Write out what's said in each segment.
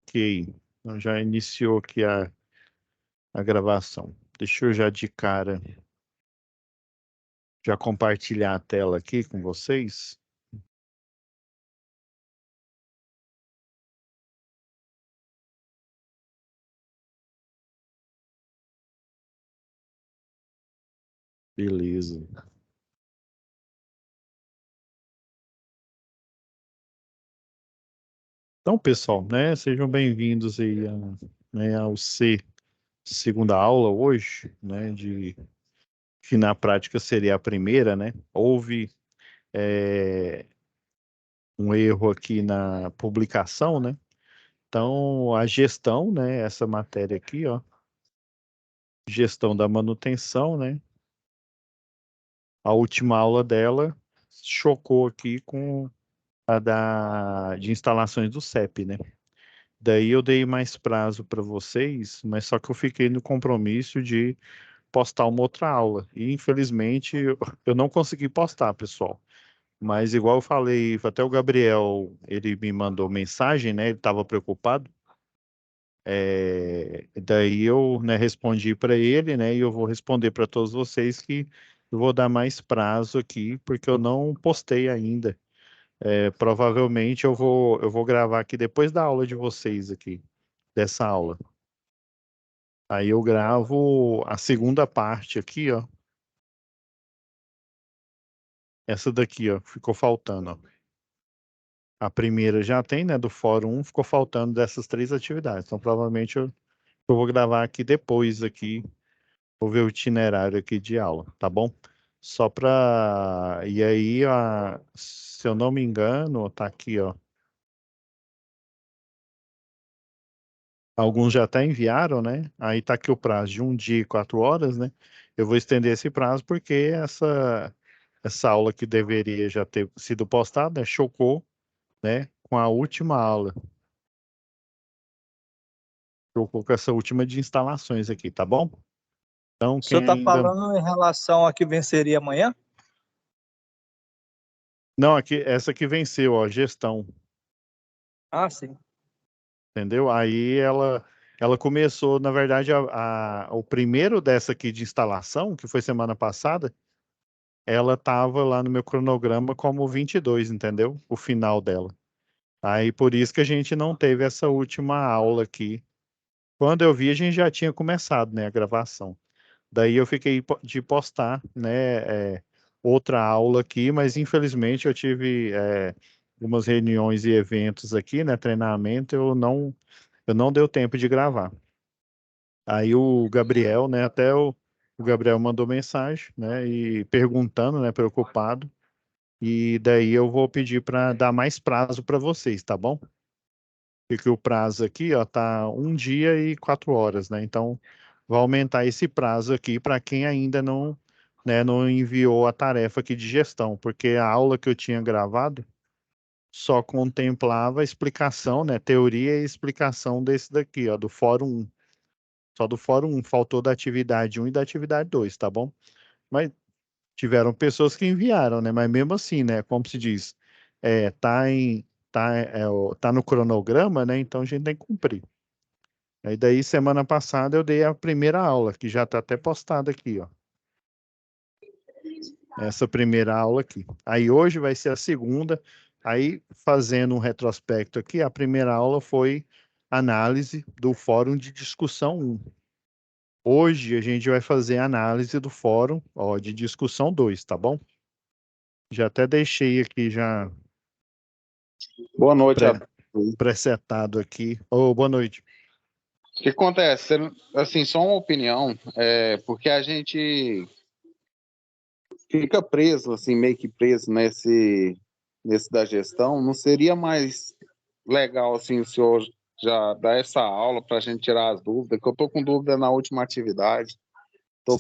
Ok, então já iniciou aqui a gravação. Deixa eu já de cara já compartilhar a tela aqui com vocês. Beleza. Então, pessoal, né, sejam bem-vindos aí ao segunda aula hoje, né, que na prática seria a primeira, né? Houve um erro aqui na publicação, né? Então, a gestão, né, essa matéria aqui, ó, gestão da manutenção, né? A última aula dela chocou aqui com de instalações do CEP, né? Daí eu dei mais prazo para vocês, mas só que eu fiquei no compromisso de postar uma outra aula. E infelizmente eu não consegui postar, pessoal. Mas igual eu falei, até o Gabriel, ele me mandou mensagem, né? Ele estava preocupado. Daí eu, né, respondi para ele, né? E eu vou responder para todos vocês que eu vou dar mais prazo aqui, porque eu não postei ainda. Provavelmente eu vou gravar aqui depois da aula de vocês aqui, dessa aula. Aí eu gravo a segunda parte aqui, ó. Essa daqui, ó, ficou faltando, ó. A primeira já tem, né, do Fórum 1, ficou faltando dessas três atividades. Então provavelmente eu vou gravar aqui depois aqui, vou ver o itinerário aqui de aula, tá bom? Só para e aí, se eu não me engano, tá aqui, ó. Alguns já até enviaram, né? Aí tá aqui o prazo de 1 dia e 4 horas, né? Eu vou estender esse prazo porque essa aula que deveria já ter sido postada, né, chocou, né, com a última aula. Chocou com essa última de instalações aqui, tá bom? Então, O senhor quem está ainda... falando em relação a que venceria amanhã? Não, aqui, essa que venceu, ó, gestão, Ah, sim. entendeu? Aí ela começou, na verdade, o primeiro dessa aqui de instalação, que foi semana passada, ela estava lá no meu cronograma como 22, entendeu? O final dela. Aí por isso que a gente não teve essa última aula aqui. Quando eu vi, a gente já tinha começado, né, a gravação. Daí eu fiquei de postar, né, outra aula aqui, mas infelizmente eu tive algumas reuniões e eventos aqui, né, treinamento, eu não deu tempo de gravar. Aí o Gabriel, né, o Gabriel mandou mensagem, né, e perguntando, né, preocupado. E daí eu vou pedir para dar mais prazo para vocês, tá bom? Porque o prazo aqui, ó, tá 1 dia e 4 horas, né? Então, vai aumentar esse prazo aqui para quem ainda não, né, não enviou a tarefa aqui de gestão, porque a aula que eu tinha gravado só contemplava a explicação, né, teoria e explicação desse daqui, ó, do Fórum 1. Só do Fórum 1, faltou da atividade 1 e da atividade 2, tá bom? Mas tiveram pessoas que enviaram, né? Mas mesmo assim, né? Como se diz, tá no cronograma, né? Então a gente tem que cumprir. Aí daí, semana passada, eu dei a primeira aula, que já está até postada aqui, ó. Essa primeira aula aqui. Aí hoje vai ser a segunda. Aí, fazendo um retrospecto aqui, a primeira aula foi análise do Fórum de Discussão 1. Hoje a gente vai fazer análise do Fórum, ó, de Discussão 2, tá bom? Já até deixei aqui já Boa noite a pré, todos. pré-setado aqui. Ô, boa noite. O que acontece? Assim, só uma opinião, porque a gente fica preso, assim, meio que preso nesse da gestão. Não seria mais legal, assim, o senhor já dar essa aula para a gente tirar as dúvidas, que eu estou com dúvida na última atividade.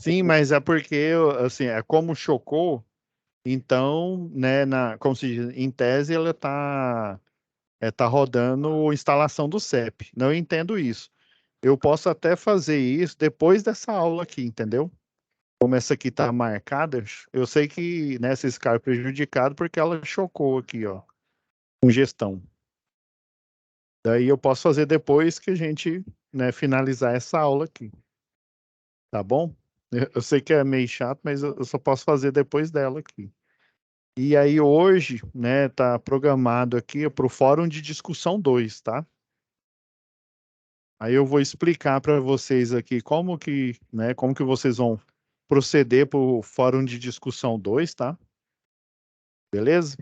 Sim, mas é porque, assim, é como chocou, então, né, como se diz, em tese, ela tá rodando instalação do CEP. Não entendo isso. Eu posso até fazer isso depois dessa aula aqui, entendeu? Como essa aqui tá marcada, eu sei que, né, vocês ficaram prejudicados porque ela chocou aqui, ó, com gestão. Daí eu posso fazer depois que a gente, né, finalizar essa aula aqui. Tá bom? Eu sei que é meio chato, mas eu só posso fazer depois dela aqui. E aí hoje, né, tá programado aqui para o Fórum de Discussão 2, tá? Aí eu vou explicar para vocês aqui como que vocês vão proceder para o Fórum de Discussão 2, tá? Beleza?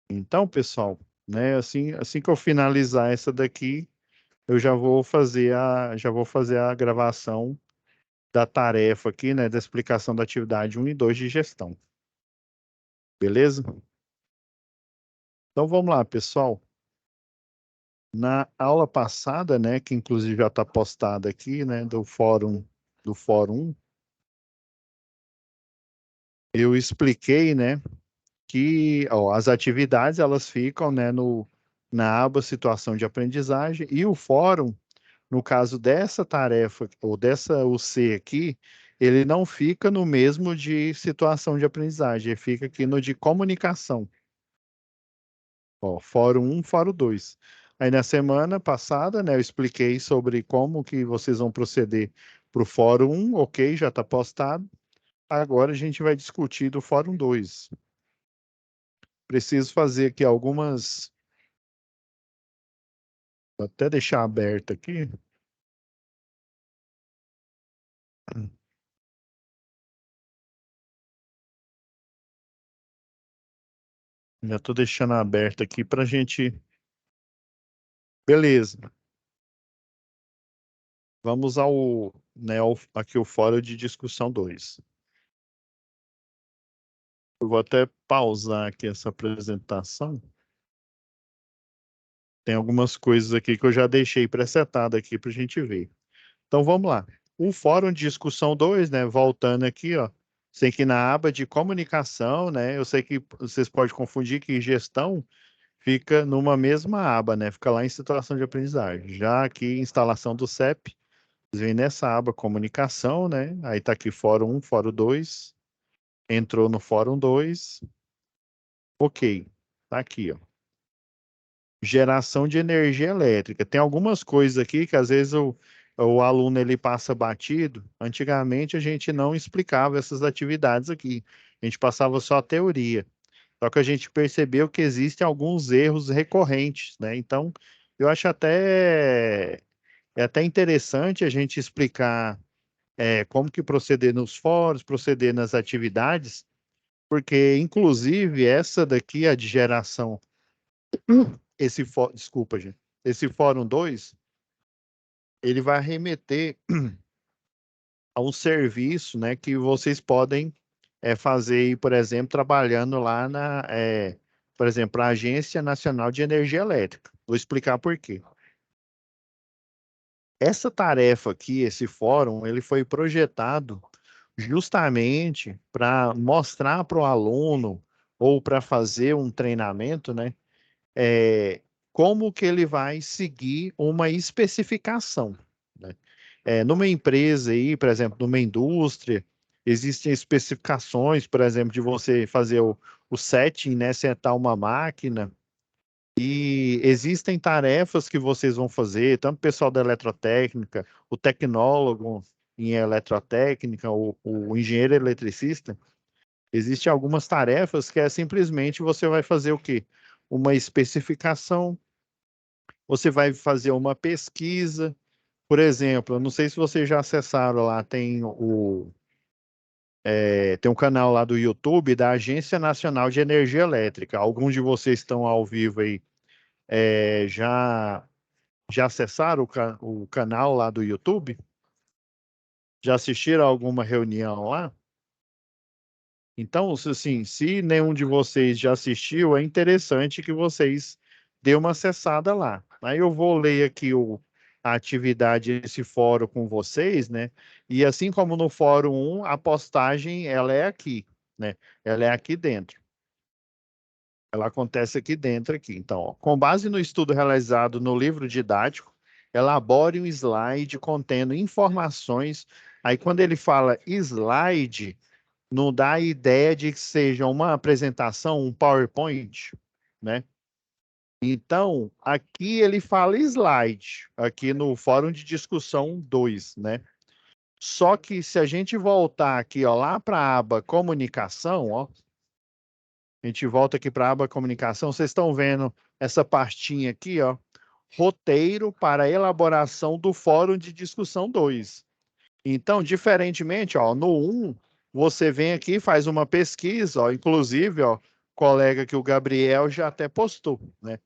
Então, pessoal, né, assim que eu finalizar essa daqui, eu já vou fazer a gravação da tarefa aqui, né, da explicação da atividade 1 e 2 de gestão. Beleza? Então vamos lá, pessoal. Na aula passada, né, que inclusive já está postada aqui, né, do fórum 1, eu expliquei, né, que ó, as atividades elas ficam, né, na aba situação de aprendizagem e o fórum, no caso dessa tarefa ou dessa UC aqui, ele não fica no mesmo de situação de aprendizagem, ele fica aqui no de comunicação. Ó, fórum 1, fórum 2. Aí na semana passada, né, eu expliquei sobre como que vocês vão proceder para o fórum 1, ok, já está postado. Agora a gente vai discutir do fórum 2. Preciso fazer aqui algumas. Vou até deixar aberto aqui. Já estou deixando aberto aqui para a gente. Beleza. Vamos aqui o fórum de discussão 2. Eu vou até pausar aqui essa apresentação. Tem algumas coisas aqui que eu já deixei presetado aqui para a gente ver. Então vamos lá. O fórum de discussão 2, né? Voltando aqui, ó. Sei que na aba de comunicação, né? Eu sei que vocês podem confundir que gestão fica numa mesma aba, né? Fica lá em situação de aprendizagem. Já aqui, instalação do CEP, vocês vêm nessa aba comunicação, né? Aí tá aqui fórum 1, fórum 2. Entrou no fórum 2. Ok. Tá aqui, ó. Geração de energia elétrica. Tem algumas coisas aqui que às vezes o aluno ele passa batido. Antigamente a gente não explicava essas atividades aqui. A gente passava só a teoria. Só que a gente percebeu que existem alguns erros recorrentes, né? Então, eu acho até interessante a gente explicar como que proceder nos fóruns, proceder nas atividades, porque inclusive essa daqui, a de geração desculpa, gente. Esse fórum 2, ele vai remeter a um serviço, né, que vocês podem fazer, por exemplo, trabalhando lá por exemplo, a Agência Nacional de Energia Elétrica. Vou explicar por quê. Essa tarefa aqui, esse fórum, ele foi projetado justamente para mostrar para o aluno ou para fazer um treinamento, né, como que ele vai seguir uma especificação, né? Numa empresa aí, por exemplo, numa indústria, existem especificações, por exemplo, de você fazer o setting, né, setar uma máquina, e existem tarefas que vocês vão fazer, tanto o pessoal da eletrotécnica, o tecnólogo em eletrotécnica, o engenheiro eletricista, existem algumas tarefas que simplesmente você vai fazer o quê? Uma especificação, você vai fazer uma pesquisa. Por exemplo, eu não sei se vocês já acessaram lá, tem um canal lá do YouTube da Agência Nacional de Energia Elétrica. Alguns de vocês estão ao vivo aí, já acessaram o canal lá do YouTube? Já assistiram a alguma reunião lá? Então, assim, se nenhum de vocês já assistiu, é interessante que vocês dêem uma acessada lá. Aí eu vou ler aqui a atividade, esse fórum com vocês, né? E assim como no fórum 1, a postagem, ela é aqui, né? Ela é aqui dentro. Ela acontece aqui dentro, aqui. Então, ó, com base no estudo realizado no livro didático, elabore um slide contendo informações. Aí, quando ele fala slide, não dá a ideia de que seja uma apresentação, um PowerPoint, né? Então, aqui ele fala slide, aqui no Fórum de Discussão 2, né? Só que se a gente voltar aqui, ó, lá para a aba Comunicação, ó, a gente volta aqui para a aba Comunicação, vocês estão vendo essa pastinha aqui, ó, roteiro para elaboração do Fórum de Discussão 2. Então, diferentemente, ó, no 1, você vem aqui, faz uma pesquisa, ó, inclusive, ó, colega que o Gabriel já até postou, né?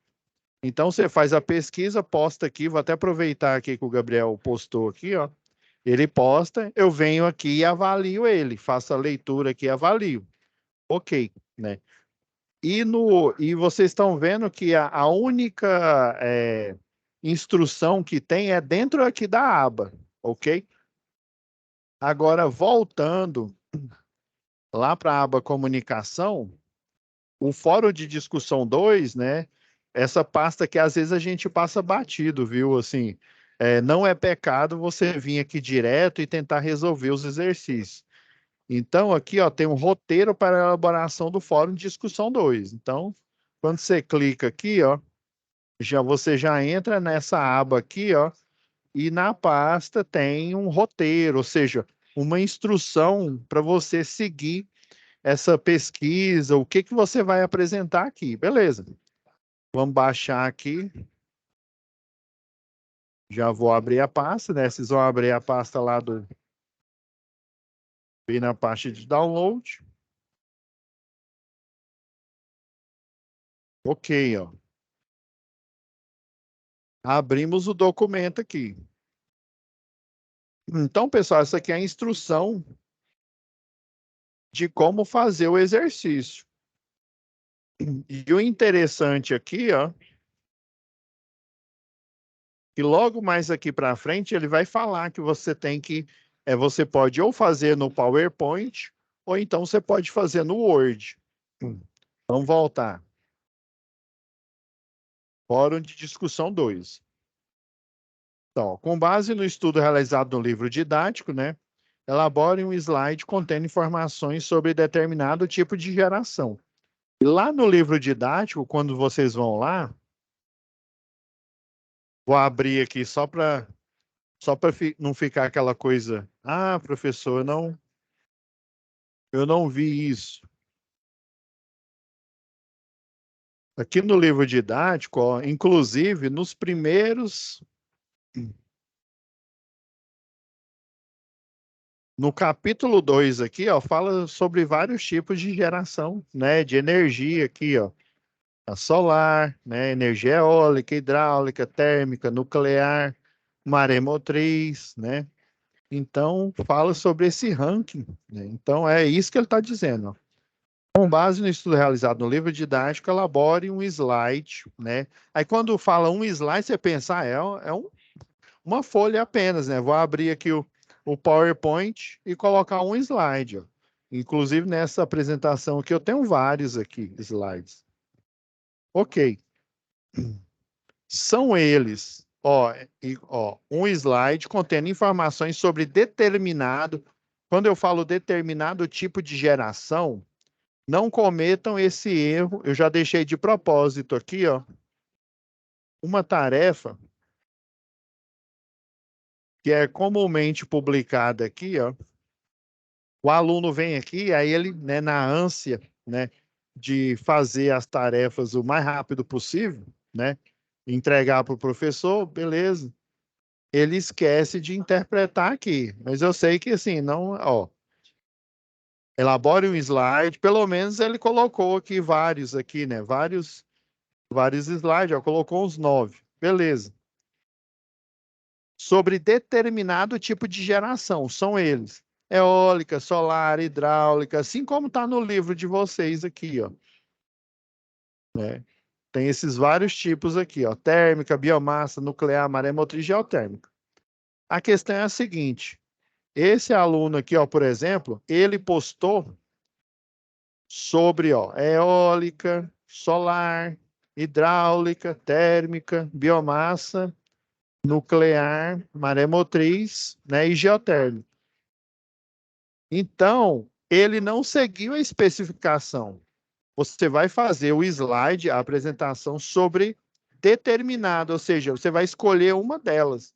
Então, você faz a pesquisa, posta aqui, vou até aproveitar aqui que o Gabriel postou aqui, ó. Ele posta, eu venho aqui e avalio ele, faço a leitura aqui e avalio. Ok, né? E vocês estão vendo que a única instrução que tem é dentro aqui da aba, ok? Agora, voltando lá para a aba Comunicação, o Fórum de Discussão 2, né? Essa pasta que às vezes a gente passa batido, viu? Assim, não é pecado você vir aqui direto e tentar resolver os exercícios. Então, aqui ó, tem um roteiro para a elaboração do Fórum de Discussão 2. Então, quando você clica aqui, ó, você já entra nessa aba aqui, ó, e na pasta tem um roteiro, ou seja, uma instrução para você seguir essa pesquisa, o que que você vai apresentar aqui. Beleza. Vamos baixar aqui. Já vou abrir a pasta, né? Vocês vão abrir a pasta lá bem na parte de download. Ok, ó. Abrimos o documento aqui. Então, pessoal, essa aqui é a instrução de como fazer o exercício. E o interessante aqui, ó, que logo mais aqui para frente ele vai falar que você tem que, você pode ou fazer no PowerPoint, ou então você pode fazer no Word. Vamos voltar. Fórum de Discussão 2. Então, com base no estudo realizado no livro didático, né, elabore um slide contendo informações sobre determinado tipo de geração. E lá no livro didático, quando vocês vão lá, vou abrir aqui só para não ficar aquela coisa, ah, professor, eu não vi isso. Aqui no livro didático, ó, inclusive nos primeiros, no capítulo 2 aqui, ó, fala sobre vários tipos de geração, né, de energia aqui, ó. A solar, né, energia eólica, hidráulica, térmica, nuclear, maremotriz, né? Então, fala sobre esse ranking, né? Então, é isso que ele está dizendo, ó. Com base no estudo realizado no livro didático, elabore um slide, né? Aí, quando fala um slide, você pensa, uma folha apenas, né? Vou abrir aqui o PowerPoint e colocar um slide, ó. Inclusive, nessa apresentação aqui, eu tenho vários aqui, slides. Ok. São eles, ó, um slide contendo informações sobre determinado, quando eu falo determinado tipo de geração, não cometam esse erro, eu já deixei de propósito aqui, ó, uma tarefa que é comumente publicada aqui, ó, o aluno vem aqui, aí ele, né, na ânsia, né, de fazer as tarefas o mais rápido possível, né, entregar para o professor, beleza. Ele esquece de interpretar aqui. Mas eu sei que assim, não, ó, elabore um slide, pelo menos ele colocou aqui vários aqui, né? Vários slides, ó, colocou uns 9. Beleza. Sobre determinado tipo de geração, são eles: eólica, solar, hidráulica, assim como está no livro de vocês aqui, ó. Né? Tem esses vários tipos aqui, ó: térmica, biomassa, nuclear, maremotriz, geotérmica. A questão é a seguinte: esse aluno aqui, ó, por exemplo, ele postou sobre, ó, eólica, solar, hidráulica, térmica, biomassa, nuclear, maremotriz, né, e geotérmica. Então, ele não seguiu a especificação. Você vai fazer o slide, a apresentação sobre determinado, ou seja, você vai escolher uma delas.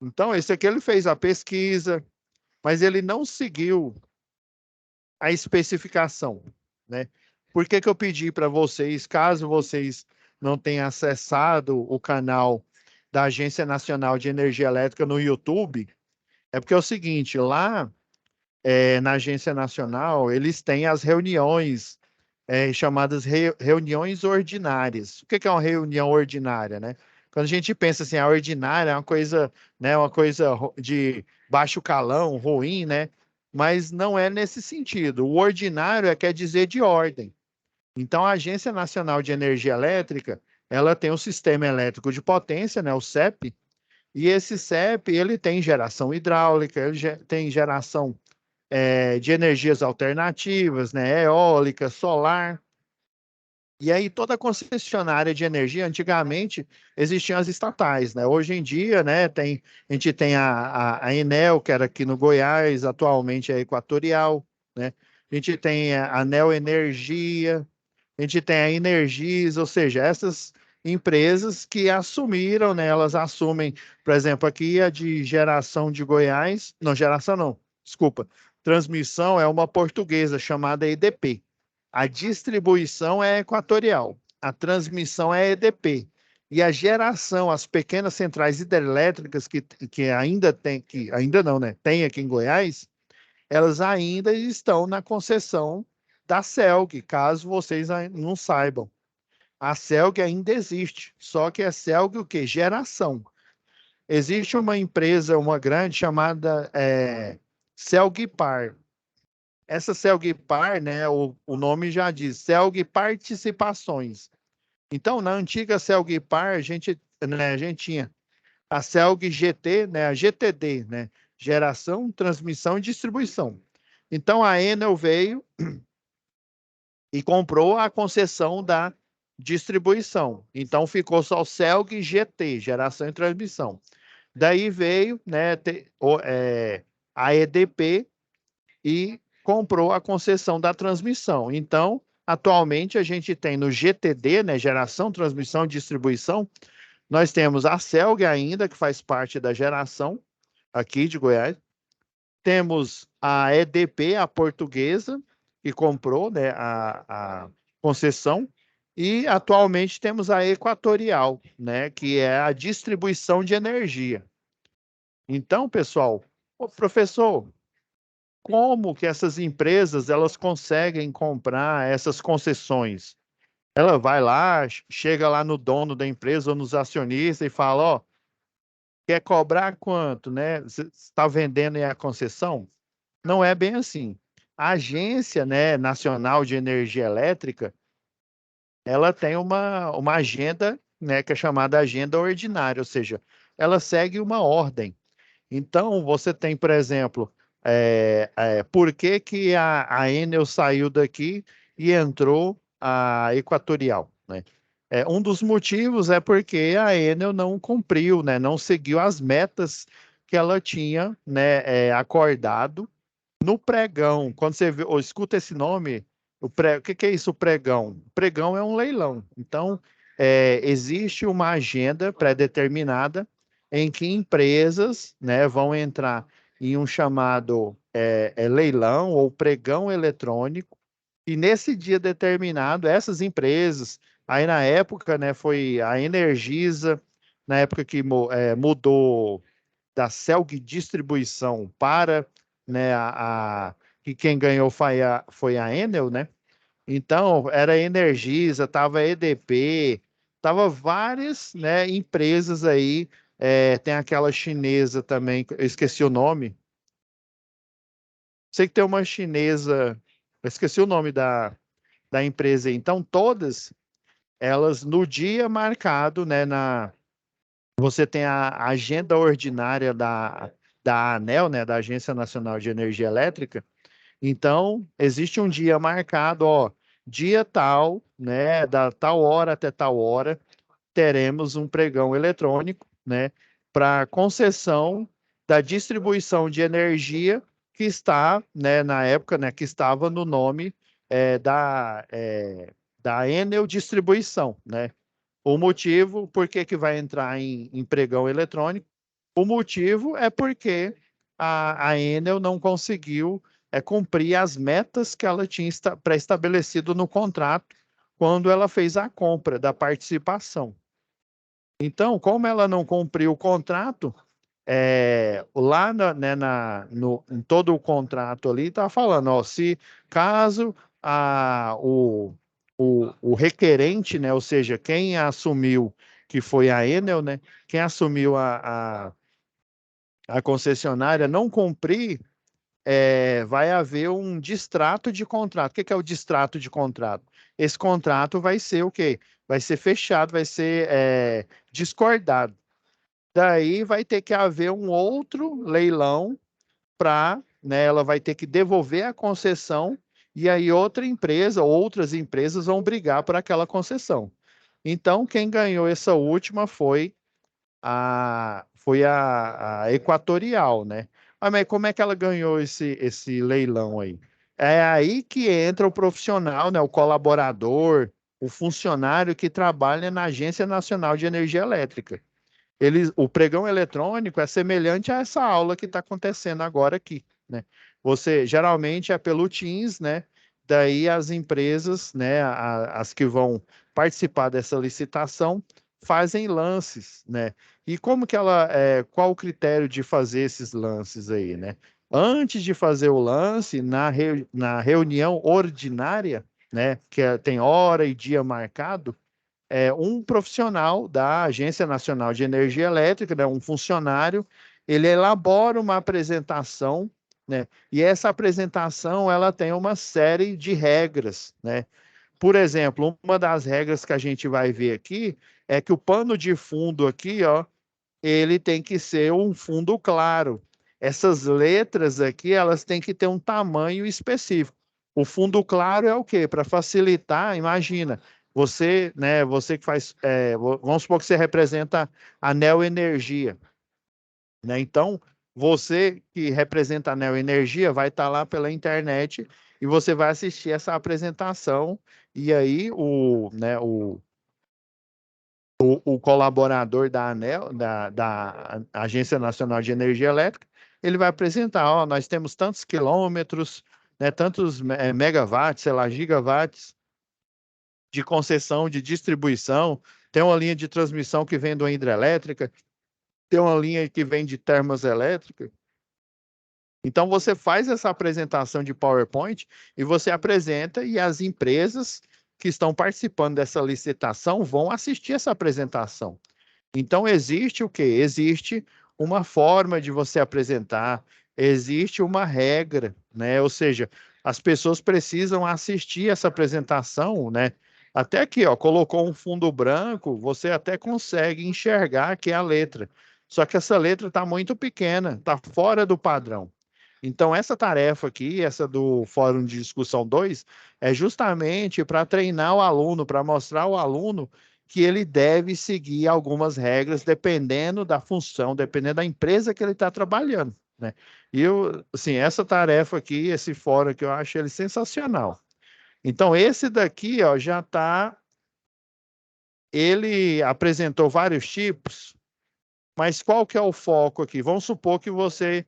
Então, esse aqui ele fez a pesquisa, mas ele não seguiu a especificação, né? Por que que eu pedi para vocês, caso vocês não tenham acessado o canal da Agência Nacional de Energia Elétrica no YouTube, é porque é o seguinte, lá na Agência Nacional, eles têm as reuniões chamadas reuniões ordinárias. O que que é uma reunião ordinária, né? Quando a gente pensa assim, a ordinária é uma coisa, né, uma coisa de baixo calão, ruim, né? Mas não é nesse sentido. O ordinário quer dizer de ordem. Então, a Agência Nacional de Energia Elétrica, ela tem o Sistema Elétrico de Potência, né, o CEP, e esse CEP, ele tem geração hidráulica, ele tem geração de energias alternativas, né, eólica, solar. E aí toda concessionária de energia, antigamente existiam as estatais, né? Hoje em dia, né, a gente tem a Enel, que era aqui no Goiás, atualmente é Equatorial, né? A gente tem a Neo Energia, a gente tem a Energisa, ou seja, essas empresas que assumiram, né? Elas assumem, por exemplo, aqui a de geração de Goiás, não, geração não, desculpa, transmissão é uma portuguesa chamada EDP. A distribuição é Equatorial, a transmissão é EDP. E a geração, as pequenas centrais hidrelétricas que ainda tem, que ainda não, né? Tem aqui em Goiás, elas ainda estão na concessão da CELG, caso vocês não saibam. A CELG ainda existe, só que é CELG o quê? Geração. Existe uma empresa, uma grande, chamada CELG-Par. Essa CELG-Par, né, o nome já diz, CELG Participações. Então, na antiga CELG-Par, a gente tinha a CELG GT, né, a GTD, né, Geração, Transmissão e Distribuição. Então, a Enel veio e comprou a concessão da distribuição. Então, ficou só o CELG GT, Geração e Transmissão. Daí veio, né, a EDP e comprou a concessão da transmissão. Então, atualmente, a gente tem no GTD, né, Geração, Transmissão e Distribuição, nós temos a CELG ainda, que faz parte da geração aqui de Goiás. Temos a EDP, a portuguesa, que comprou, né, a concessão. E atualmente temos a Equatorial, né, que é a distribuição de energia. Então, pessoal, professor, como que essas empresas elas conseguem comprar essas concessões? Ela vai lá, chega lá no dono da empresa ou nos acionistas e fala, ó, quer cobrar quanto, né? Você está vendendo aí a concessão? Não é bem assim. A Agência, né, Nacional de Energia Elétrica, ela tem uma agenda, né, que é chamada agenda ordinária, ou seja, ela segue uma ordem. Então, você tem, por exemplo, por que que a Enel saiu daqui e entrou a Equatorial, né? Um dos motivos é porque a Enel não cumpriu, né, não seguiu as metas que ela tinha, né, acordado no pregão. Quando você vê, ou escuta esse nome, o que que é isso, o pregão? O pregão é um leilão. Então, existe uma agenda pré-determinada em que empresas, né, vão entrar em um chamado leilão ou pregão eletrônico, e nesse dia determinado, essas empresas, aí na época, né, foi a Energisa, na época que mudou da Celg Distribuição para, né, que quem ganhou foi a Enel, né? Então, era Energisa, estava EDP, tava várias, né, empresas aí, tem aquela chinesa também, eu esqueci o nome. Sei que tem uma chinesa, eu esqueci o nome da empresa aí. Então, todas elas no dia marcado, né, você tem a agenda ordinária da ANEEL, né, da Agência Nacional de Energia Elétrica. Então, existe um dia marcado, ó, dia tal, né, da tal hora até tal hora, teremos um pregão eletrônico, né, para concessão da distribuição de energia que está, né, na época, né, que estava no nome da Enel Distribuição, né? O motivo, por que vai entrar em pregão eletrônico? O motivo é porque a Enel não conseguiu cumprir as metas que ela tinha pré-estabelecido no contrato quando ela fez a compra da participação. Então, como ela não cumpriu o contrato, lá em todo o contrato ali está falando, ó, se caso o requerente, né, ou seja, quem assumiu, que foi a Enel, né, quem assumiu a concessionária não cumprir, vai haver um distrato de contrato. O que é o distrato de contrato? Esse contrato vai ser o quê? Vai ser fechado, vai ser discordado. Daí vai ter que haver um outro leilão para, né, ela vai ter que devolver a concessão e aí outra empresa, outras empresas vão brigar por aquela concessão. Então, quem ganhou essa última foi a Equatorial, né? Ah, mas como é que ela ganhou esse leilão aí? É aí que entra o profissional, né, o colaborador, o funcionário que trabalha na Agência Nacional de Energia Elétrica. O pregão eletrônico é semelhante a essa aula que está acontecendo agora aqui, né? Você geralmente é pelo Teams, né? Daí as empresas, né, as que vão participar dessa licitação, fazem lances, né? E como que qual o critério de fazer esses lances aí, né? Antes de fazer o lance, na reunião ordinária, né, tem hora e dia marcado, um profissional da Agência Nacional de Energia Elétrica, né, um funcionário, ele elabora uma apresentação, né, e essa apresentação ela tem uma série de regras, né? Por exemplo, uma das regras que a gente vai ver aqui é que o pano de fundo aqui, ó, ele tem que ser um fundo claro. Essas letras aqui, elas têm que ter um tamanho específico. O fundo claro é o quê? Para facilitar, imagina, você, né, você que faz, vamos supor que você representa a Neo Energia, né? Então, você que representa a Neo Energia vai estar lá pela internet e você vai assistir essa apresentação e aí o colaborador da ANEL, da Agência Nacional de Energia Elétrica, ele vai apresentar, ó, nós temos tantos quilômetros, né, tantos megawatts, sei lá, gigawatts de concessão, de distribuição, tem uma linha de transmissão que vem da hidrelétrica, tem uma linha que vem de termoelétrica. Então, você faz essa apresentação de PowerPoint e você apresenta e as empresas que estão participando dessa licitação vão assistir essa apresentação. Então, existe o quê? Existe uma forma de você apresentar, existe uma regra, né? Ou seja, as pessoas precisam assistir essa apresentação, né? Até aqui, ó, colocou um fundo branco, você até consegue enxergar que é a letra. Só que essa letra está muito pequena, está fora do padrão. Então, essa tarefa aqui, essa do Fórum de Discussão 2, é justamente para treinar o aluno, para mostrar ao aluno que ele deve seguir algumas regras, dependendo da função, dependendo da empresa que ele está trabalhando, né? E assim, essa tarefa aqui, esse fórum aqui, eu acho ele sensacional. Então, esse daqui, ó, já está... Ele apresentou vários tipos, mas qual que é o foco aqui? Vamos supor que você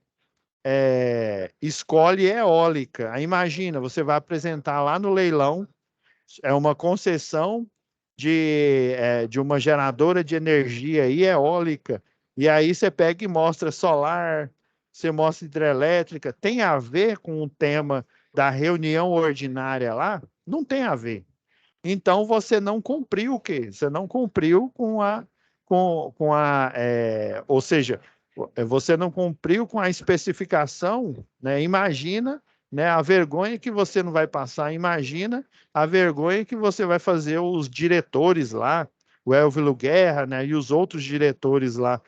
escolhe eólica. Aí imagina, você vai apresentar lá no leilão, é uma concessão de uma geradora de energia aí, eólica, e aí você pega e mostra solar, você mostra hidrelétrica, tem a ver com o tema da reunião ordinária lá? Não tem a ver. Então você não cumpriu o quê? Você não cumpriu ou seja, você não cumpriu com a especificação, né? Imagina, né, a vergonha que você não vai passar, imagina a vergonha que você vai fazer os diretores lá, o Elvilo Guerra, né, e os outros diretores lá,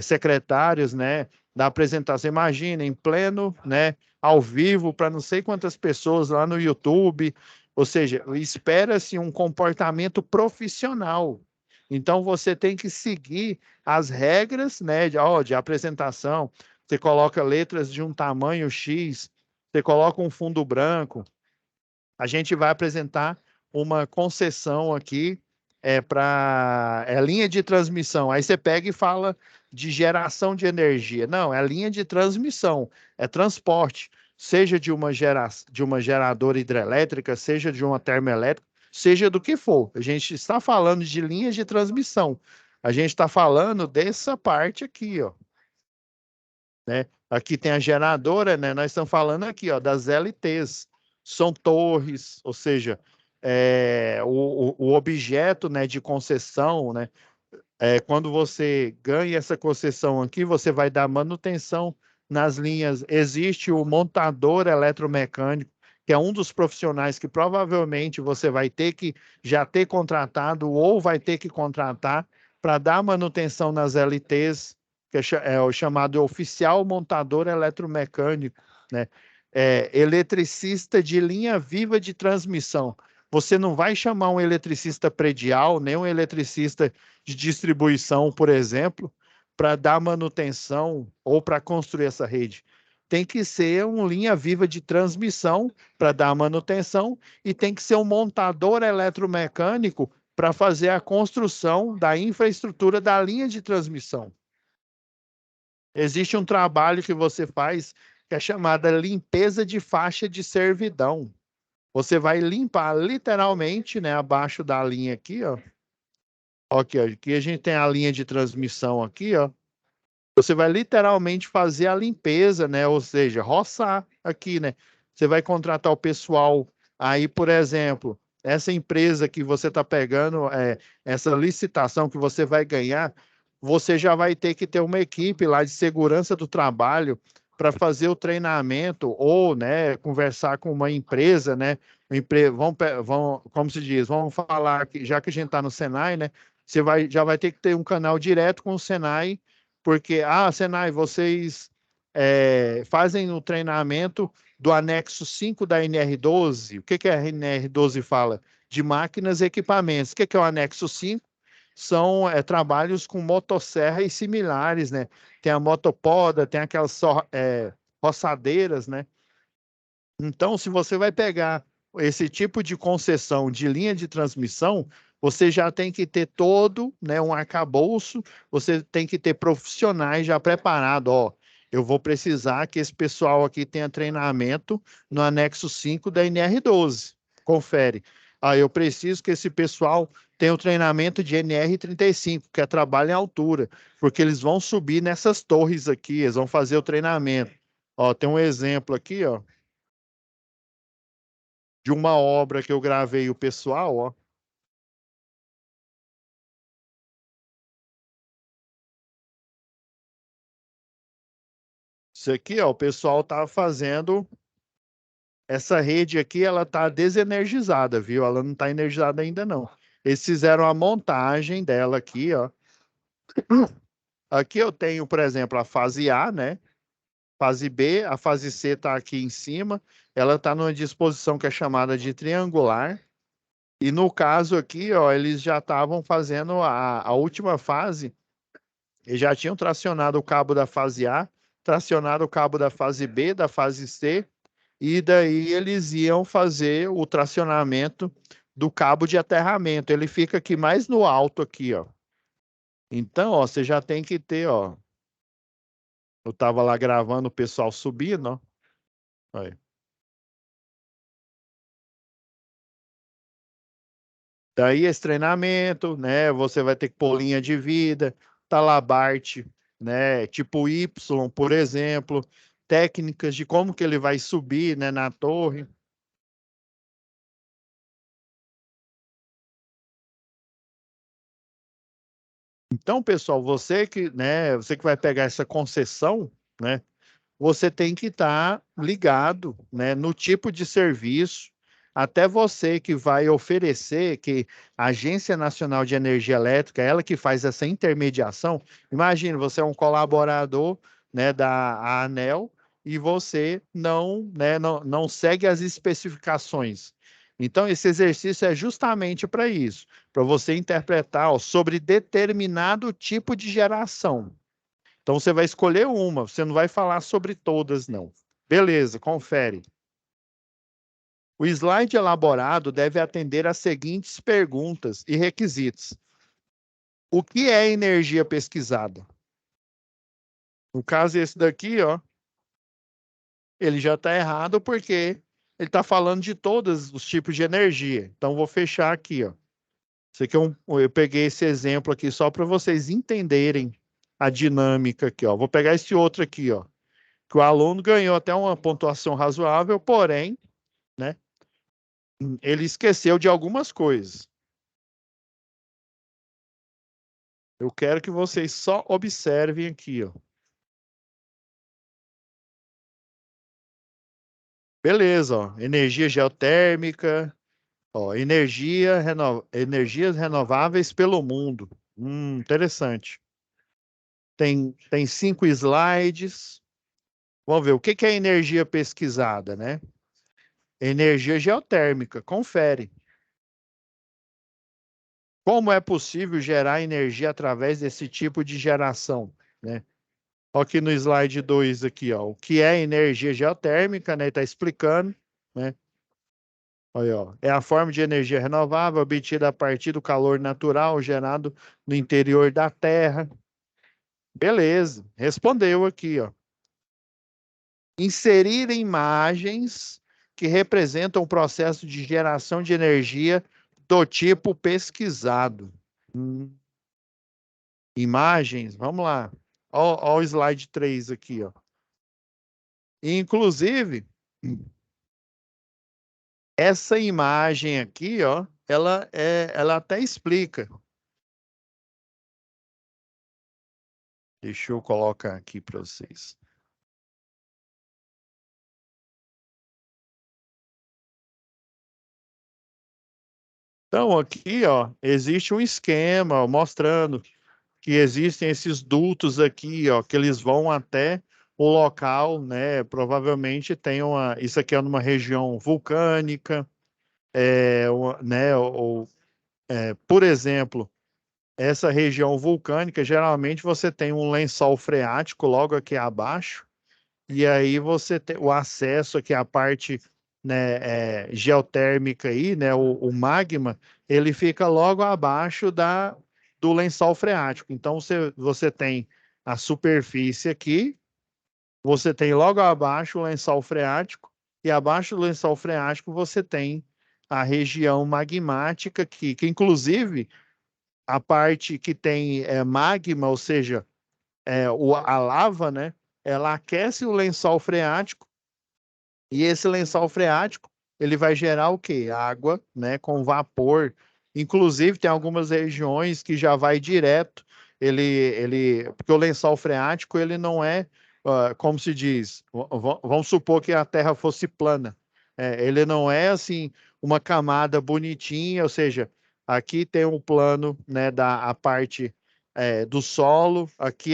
secretários, né, da apresentação. Imagina, em pleno, né, ao vivo, para não sei quantas pessoas lá no YouTube, ou seja, espera-se um comportamento profissional. Então, você tem que seguir as regras, né, de apresentação. você coloca letras de um tamanho X, você coloca um fundo branco. A gente vai apresentar uma concessão aqui para linha de transmissão. Aí você pega e fala de geração de energia. Não, é linha de transmissão, é transporte, seja de uma geradora hidrelétrica, seja de uma termoelétrica, seja do que for. A gente está falando de linhas de transmissão. A gente está falando dessa parte aqui, ó. Né? Aqui tem a geradora, né? Nós estamos falando aqui, ó, das LTs. São torres, ou seja, o objeto, né, de concessão, né? Quando você ganha essa concessão aqui, você vai dar manutenção nas linhas. Existe o montador eletromecânico, que é um dos profissionais que provavelmente você vai ter que já ter contratado ou vai ter que contratar para dar manutenção nas LTs, que é o chamado oficial montador eletromecânico, né? Eletricista de linha viva de transmissão. Você não vai chamar um eletricista predial, nem um eletricista de distribuição, por exemplo, para dar manutenção ou para construir essa rede. Tem que ser uma linha viva de transmissão para dar manutenção e tem que ser um montador eletromecânico para fazer a construção da infraestrutura da linha de transmissão. Existe um trabalho que você faz que é chamada limpeza de faixa de servidão. Você vai limpar literalmente, né, abaixo da linha aqui, ó. Aqui, ó, aqui a gente tem a linha de transmissão aqui, ó. Você vai literalmente fazer a limpeza, né? Ou seja, roçar aqui, né? Você vai contratar o pessoal aí, por exemplo, essa empresa que você está pegando, essa licitação que você vai ganhar, você já vai ter que ter uma equipe lá de segurança do trabalho para fazer o treinamento ou, né, conversar com uma empresa, né? Como se diz, vamos falar aqui, já que a gente está no Senai, né? Já vai ter que ter um canal direto com o Senai, porque, Senai, vocês fazem o treinamento do anexo 5 da NR12. O que a NR12 fala? De máquinas e equipamentos. O que é o anexo 5? São trabalhos com motosserra e similares, né? Tem a motopoda, tem aquelas roçadeiras, né? Então, se você vai pegar esse tipo de concessão de linha de transmissão, você já tem que ter todo, né, um arcabouço, você tem que ter profissionais já preparados. Ó, eu vou precisar que esse pessoal aqui tenha treinamento no anexo 5 da NR12. Confere. Eu preciso que esse pessoal tenha o treinamento de NR35, que é trabalho em altura, porque eles vão subir nessas torres aqui, eles vão fazer o treinamento. Ó, tem um exemplo aqui, ó, de uma obra que eu gravei o pessoal, ó. Isso aqui, ó, o pessoal tá fazendo essa rede aqui, ela tá desenergizada, viu? Ela não tá energizada ainda não. Eles fizeram a montagem dela aqui, ó. Aqui eu tenho, por exemplo, a fase A, né? Fase B, a fase C está aqui em cima. Ela está numa disposição que é chamada de triangular. E no caso aqui, ó, eles já estavam fazendo a última fase. Eles já tinham tracionado o cabo da fase A, tracionado o cabo da fase B, da fase C. E daí eles iam fazer o tracionamento do cabo de aterramento. Ele fica aqui mais no alto aqui, ó. Então, ó, você já tem que ter, ó. Eu estava lá gravando o pessoal subindo, ó. Aí. Daí esse treinamento, né? Você vai ter que pôr linha de vida, talabarte, né? Tipo Y, por exemplo, técnicas de como que ele vai subir, né, na torre. Então, pessoal, você que vai pegar essa concessão, né? Você tem que estar ligado, né, no tipo de serviço, até você que vai oferecer, que a Agência Nacional de Energia Elétrica, ela que faz essa intermediação. Imagina, você é um colaborador, né, da ANEEL e você não segue as especificações. Então, esse exercício é justamente para isso, para você interpretar, ó, sobre determinado tipo de geração. Então, você vai escolher uma, você não vai falar sobre todas, não. Beleza, confere. O slide elaborado deve atender às seguintes perguntas e requisitos. O que é energia pesquisada? No caso, esse daqui, ó, ele já está errado porque ele está falando de todos os tipos de energia. Então, vou fechar aqui, ó. Isso aqui eu peguei esse exemplo aqui só para vocês entenderem a dinâmica aqui, ó. Vou pegar esse outro aqui, ó, que o aluno ganhou até uma pontuação razoável, porém, né, ele esqueceu de algumas coisas. Eu quero que vocês só observem aqui, ó. Beleza, ó. Energia geotérmica, ó, energias renováveis pelo mundo. Interessante. Tem 5 slides. Vamos ver, o que é energia pesquisada, né? Energia geotérmica, confere. Como é possível gerar energia através desse tipo de geração, né? Aqui no slide 2 aqui, ó, o que é energia geotérmica, né? Está explicando, né? Olha, ó, é a forma de energia renovável obtida a partir do calor natural gerado no interior da Terra. Beleza, respondeu aqui, ó. Inserir imagens que representam o processo de geração de energia do tipo pesquisado. Imagens, vamos lá. Ó o slide 3 aqui, ó. Inclusive, essa imagem aqui, ó, ela até explica. Deixa eu colocar aqui para vocês. Então, aqui, ó, existe um esquema ó, mostrando que existem esses dutos aqui, ó, que eles vão até o local, né? Provavelmente tem uma. Isso aqui é numa região vulcânica, né? Por exemplo, essa região vulcânica, geralmente você tem um lençol freático logo aqui abaixo, e aí você tem o acesso aqui à parte, né, geotérmica aí, né, o magma, ele fica logo abaixo do lençol freático. Então você tem a superfície aqui, você tem logo abaixo o lençol freático, e abaixo do lençol freático você tem a região magmática que inclusive a parte que tem magma, ou seja, a lava, né? Ela aquece o lençol freático e esse lençol freático ele vai gerar o quê? Água, né? Com vapor. Inclusive tem algumas regiões que já vai direto. Porque o lençol freático ele não é, como se diz, vamos supor que a Terra fosse plana. Ele não é assim uma camada bonitinha, ou seja, aqui tem um plano, né, da a parte do solo, aqui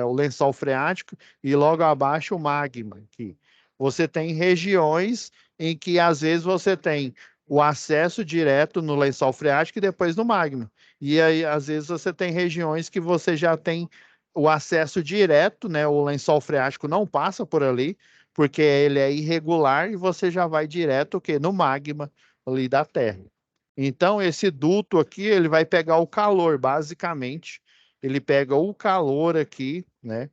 o lençol freático e logo abaixo o magma aqui. Você tem regiões em que às vezes você tem o acesso direto no lençol freático e depois no magma. E aí às vezes você tem regiões que você já tem o acesso direto, né? O lençol freático não passa por ali, porque ele é irregular e você já vai direto o quê? No magma ali da Terra. Então esse duto aqui, ele vai pegar o calor, basicamente. Ele pega o calor aqui, né?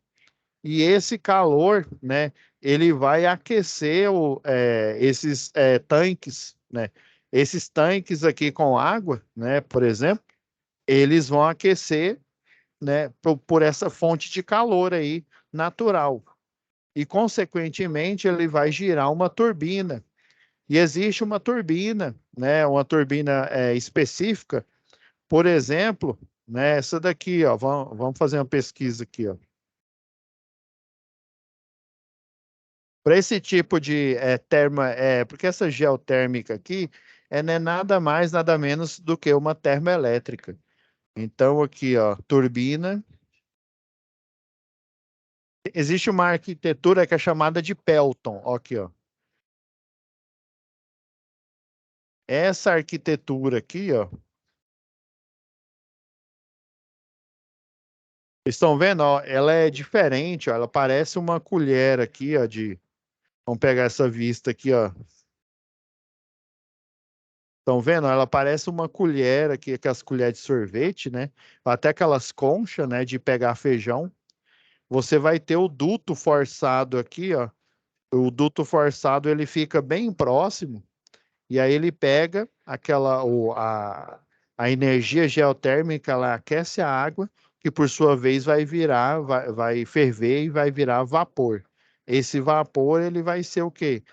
E esse calor, né, ele vai aquecer esses tanques, né? Esses tanques aqui com água, né, por exemplo, eles vão aquecer, né, por essa fonte de calor aí natural. E, consequentemente, ele vai girar uma turbina. E existe uma turbina, né, uma turbina específica, por exemplo, né, essa daqui, ó, vamos fazer uma pesquisa aqui, ó. Para esse tipo de porque essa geotérmica aqui não é nada mais, nada menos do que uma termoelétrica. Então, aqui, ó, turbina. Existe uma arquitetura que é chamada de Pelton. Ó, aqui, ó. Essa arquitetura aqui, ó, Vocês estão vendo, ó, ela é diferente, ó, ela parece uma colher aqui, ó, de... Vamos pegar essa vista aqui, ó. Estão vendo? Ela parece uma colher aqui, aquelas colheres de sorvete, né? Até aquelas conchas, né, de pegar feijão. Você vai ter o duto forçado aqui, ó. O duto forçado, ele fica bem próximo, e aí ele pega a energia geotérmica, ela aquece a água, que por sua vez vai virar, vai ferver e vai virar vapor. Esse vapor, ele vai ser o quê?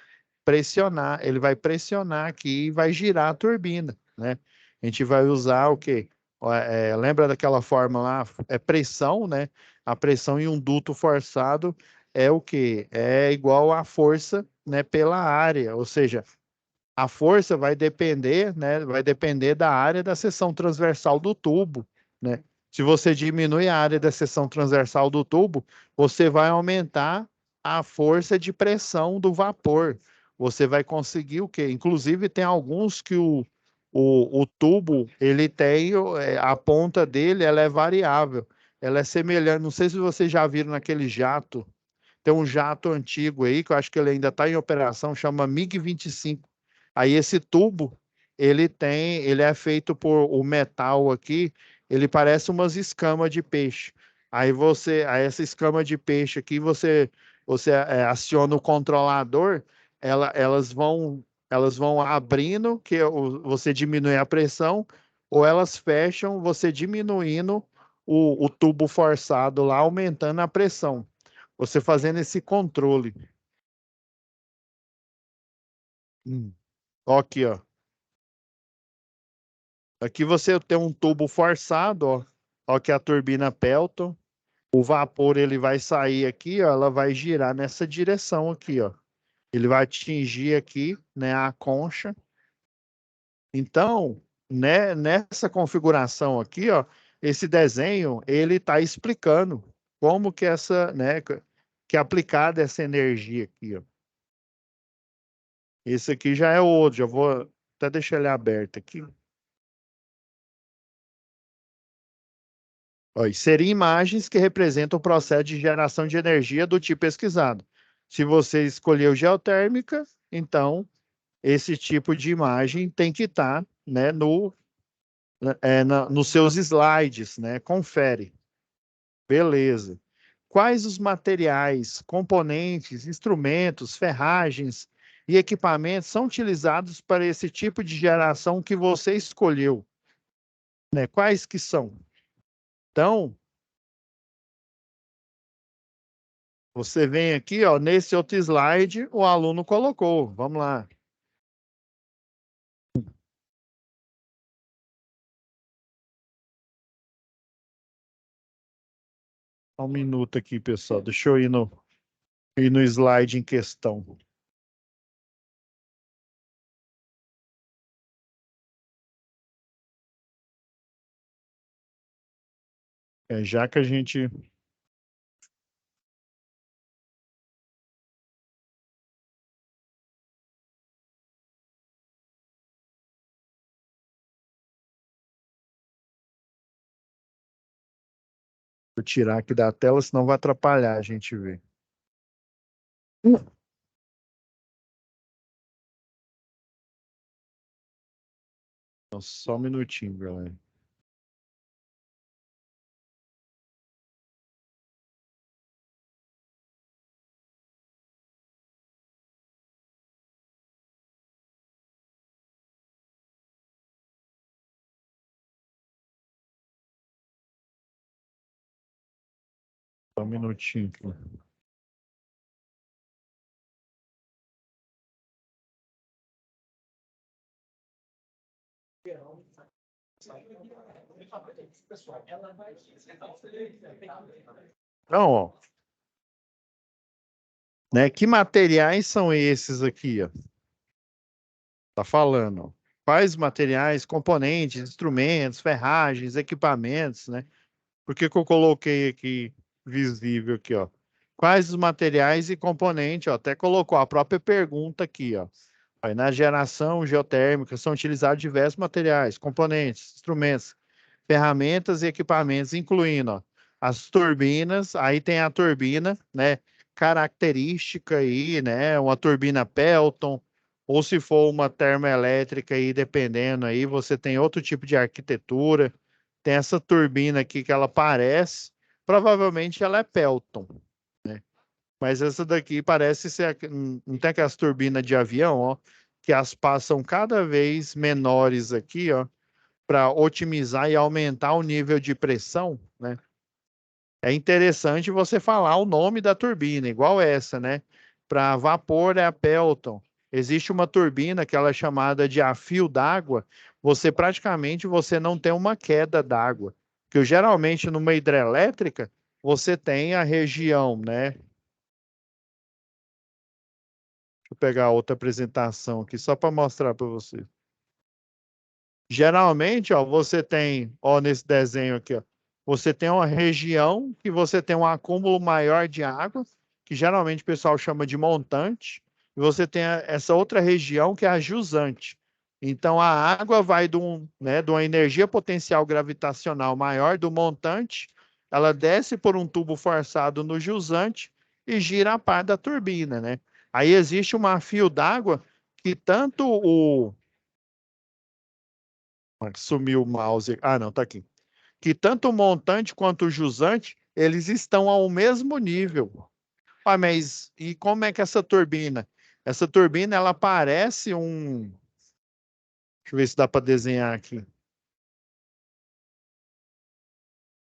Pressionar, ele vai pressionar aqui e vai girar a turbina, né? A gente vai usar o quê? Lembra daquela forma lá? É pressão, né? A pressão em um duto forçado é o quê? É igual à força, né, pela área, ou seja, a força vai depender, né? Vai depender da área da seção transversal do tubo, né? Se você diminui a área da seção transversal do tubo, você vai aumentar a força de pressão do vapor. Você vai conseguir o quê? Inclusive, tem alguns que o tubo, ele tem, a ponta dele, ela é variável. Ela é semelhante, não sei se vocês já viram naquele jato, tem um jato antigo aí, que eu acho que ele ainda está em operação, chama MiG-25. Aí esse tubo, ele é feito por o metal aqui, ele parece umas escamas de peixe. Aí essa escama de peixe aqui, você aciona o controlador, elas vão abrindo, você diminui a pressão, ou elas fecham, você diminuindo o tubo forçado lá, aumentando a pressão. Você fazendo esse controle. Ó, aqui, ó. Aqui você tem um tubo forçado, ó. Ó, que é a turbina Pelton. O vapor ele vai sair aqui, ó. Ela vai girar nessa direção aqui, ó. Ele vai atingir aqui, né, a concha. Então, né, nessa configuração aqui, ó, esse desenho ele está explicando como que que é aplicada essa energia aqui, ó. Esse aqui já é outro, já vou até deixar ele aberto aqui. Ó, e seriam imagens que representam o processo de geração de energia do tipo pesquisado. Se você escolheu geotérmica, então esse tipo de imagem tem que estar, né, nos seus slides, né? Confere. Beleza. Quais os materiais, componentes, instrumentos, ferragens e equipamentos são utilizados para esse tipo de geração que você escolheu, né? Quais que são? Então, você vem aqui, ó, nesse outro slide, o aluno colocou. Vamos lá. Um minuto aqui, pessoal. Deixa eu ir no slide em questão. Já que a gente... Vou tirar aqui da tela, senão vai atrapalhar a gente ver. Então, só um minutinho, galera. Só um minutinho aqui. Então, ó, né, que materiais são esses aqui, ó? Tá falando, ó. Quais materiais, componentes, instrumentos, ferragens, equipamentos, né? Por que que eu coloquei aqui visível aqui, ó? Quais os materiais e componentes, ó? Até colocou a própria pergunta aqui, ó. Aí, na geração geotérmica são utilizados diversos materiais, componentes, instrumentos, ferramentas e equipamentos, incluindo, ó, as turbinas, aí tem a turbina, né, característica aí, né, uma turbina Pelton, ou se for uma termoelétrica aí, dependendo aí, você tem outro tipo de arquitetura. Tem essa turbina aqui que ela parece, provavelmente ela é Pelton, né? Mas essa daqui parece ser, não tem aquelas turbinas de avião, ó, que as passam cada vez menores aqui, ó, para otimizar e aumentar o nível de pressão, né? É interessante você falar o nome da turbina, igual essa, né? Para vapor é a Pelton. Existe uma turbina que ela é chamada de a fio d'água. Você não tem uma queda d'água, que geralmente numa hidrelétrica você tem a região, né? Deixa eu pegar outra apresentação aqui só para mostrar para você. Geralmente, ó, você tem, ó, nesse desenho aqui, ó, você tem uma região que você tem um acúmulo maior de água, que geralmente o pessoal chama de montante, e você tem essa outra região que é a jusante. Então, a água vai né, de uma energia potencial gravitacional maior do montante, ela desce por um tubo forçado no jusante e gira a par da turbina, né? Aí existe uma fio d'água que tanto o sumiu o mouse. Ah, não, tá aqui. Que tanto o montante quanto o jusante, eles estão ao mesmo nível. Ah, mas e como é que essa turbina? Essa turbina, ela parece um... Deixa eu ver se dá para desenhar aqui.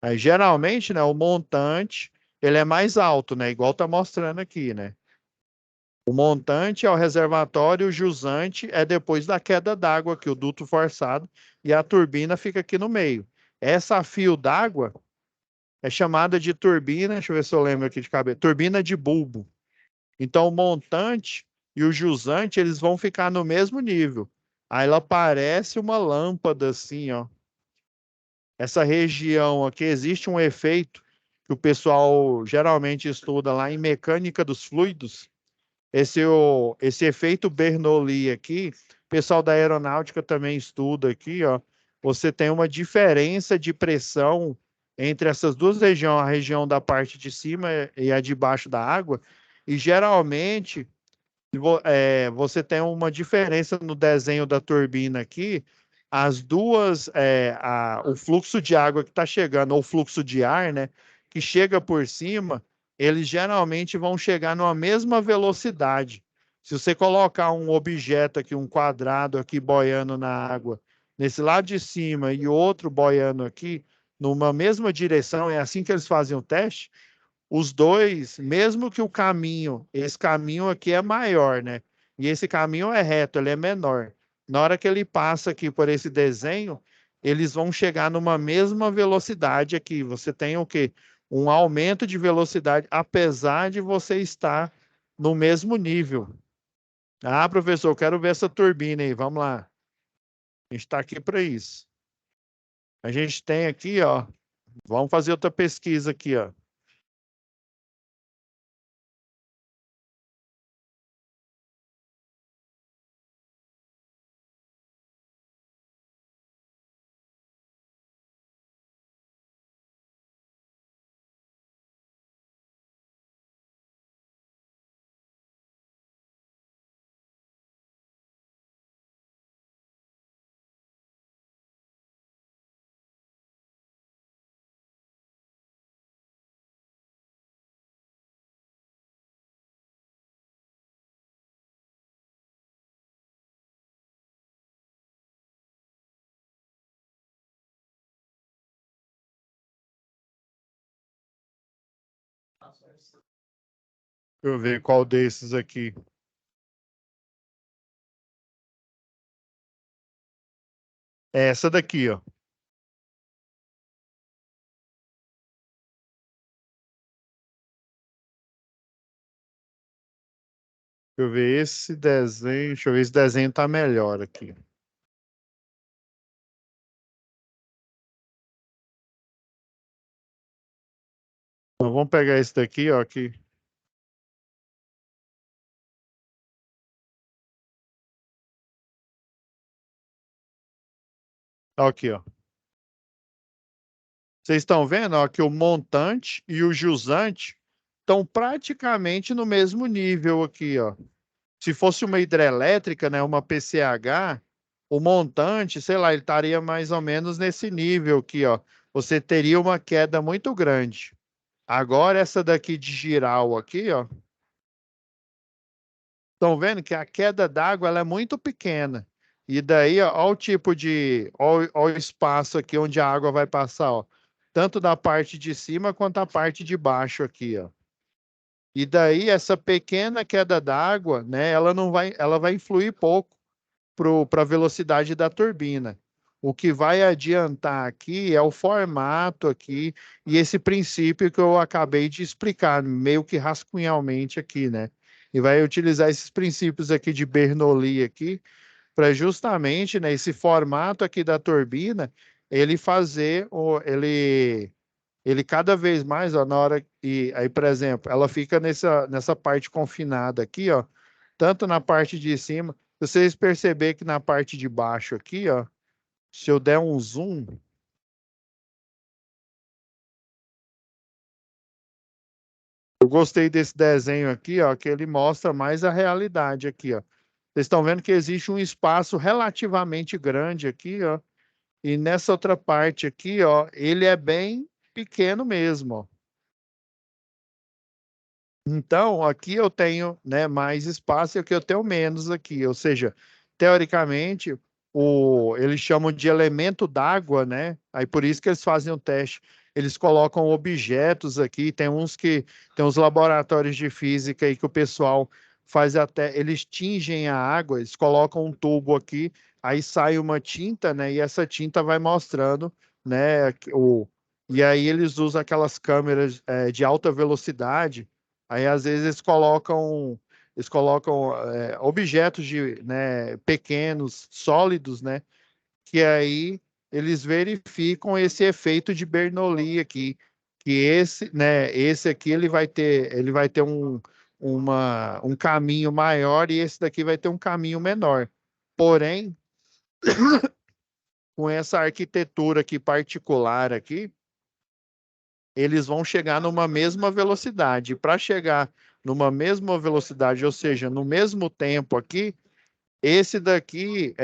Aí, geralmente, né, o montante, ele é mais alto, né? Igual tá mostrando aqui, né? O montante é o reservatório, o jusante é depois da queda d'água, aqui, o duto forçado, e a turbina fica aqui no meio. Essa fio d'água é chamada de turbina, deixa eu ver se eu lembro aqui de cabeça, turbina de bulbo. Então, o montante e o jusante, eles vão ficar no mesmo nível. Aí ela parece uma lâmpada assim, ó. Essa região aqui, existe um efeito que o pessoal geralmente estuda lá em mecânica dos fluidos. Esse efeito Bernoulli aqui, o pessoal da aeronáutica também estuda aqui, ó. Você tem uma diferença de pressão entre essas duas regiões, a região da parte de cima e a de baixo da água, e geralmente você tem uma diferença no desenho da turbina aqui, as duas, o fluxo de água que está chegando, ou o fluxo de ar, né, que chega por cima, eles geralmente vão chegar numa mesma velocidade. Se você colocar um objeto aqui, um quadrado aqui boiando na água, nesse lado de cima e outro boiando aqui, numa mesma direção, é assim que eles fazem o teste, os dois, mesmo que esse caminho aqui é maior, né? E esse caminho é reto, ele é menor. Na hora que ele passa aqui por esse desenho, eles vão chegar numa mesma velocidade aqui. Você tem o quê? Um aumento de velocidade, apesar de você estar no mesmo nível. Ah, professor, eu quero ver essa turbina aí. Vamos lá. A gente está aqui para isso. A gente tem aqui, ó. Vamos fazer outra pesquisa aqui, ó. Deixa eu ver qual desses aqui. É essa daqui, ó. Deixa eu ver esse desenho. Deixa eu ver, esse desenho tá melhor aqui. Então, vamos pegar esse daqui, ó, aqui. Aqui, ó. Vocês estão vendo, ó, que o montante e o jusante estão praticamente no mesmo nível aqui, ó. Se fosse uma hidrelétrica, né, uma PCH, o montante, sei lá, ele estaria mais ou menos nesse nível aqui, ó. Você teria uma queda muito grande. Agora essa daqui de giral aqui, ó. Estão vendo que a queda d'água ela é muito pequena. E daí, ó o tipo de, ó o espaço aqui onde a água vai passar, ó. Tanto da parte de cima quanto da parte de baixo aqui, ó. E daí essa pequena queda d'água, né, ela vai influir pouco para a velocidade da turbina. O que vai adiantar aqui é o formato aqui e esse princípio que eu acabei de explicar, meio que rascunhalmente aqui, né? E vai utilizar esses princípios aqui de Bernoulli aqui para justamente, né, esse formato aqui da turbina, ele fazer ele cada vez mais, ó, na hora e aí, por exemplo, ela fica nessa parte confinada aqui, ó, tanto na parte de cima, se vocês perceberem que na parte de baixo aqui, ó, se eu der um zoom, eu gostei desse desenho aqui, ó, que ele mostra mais a realidade aqui, ó. Vocês estão vendo que existe um espaço relativamente grande aqui, ó, e nessa outra parte aqui, ó, ele é bem pequeno mesmo, ó. Então, aqui eu tenho, né, mais espaço e aqui eu tenho menos aqui. Ou seja, teoricamente, eles chamam de elemento d'água, né? Aí por isso que eles fazem o teste. Eles colocam objetos aqui, tem uns laboratórios de física aí que o pessoal faz até, eles tingem a água, eles colocam um tubo aqui, aí sai uma tinta, né? E essa tinta vai mostrando, né, e aí eles usam aquelas câmeras de alta velocidade. Aí, às vezes, eles colocam objetos né, pequenos, sólidos, né? Que aí eles verificam esse efeito de Bernoulli aqui, que esse aqui ele vai ter um caminho maior e esse daqui vai ter um caminho menor. Porém, com essa arquitetura aqui particular aqui, eles vão chegar numa mesma velocidade. Para chegar numa mesma velocidade, ou seja, no mesmo tempo aqui, esse daqui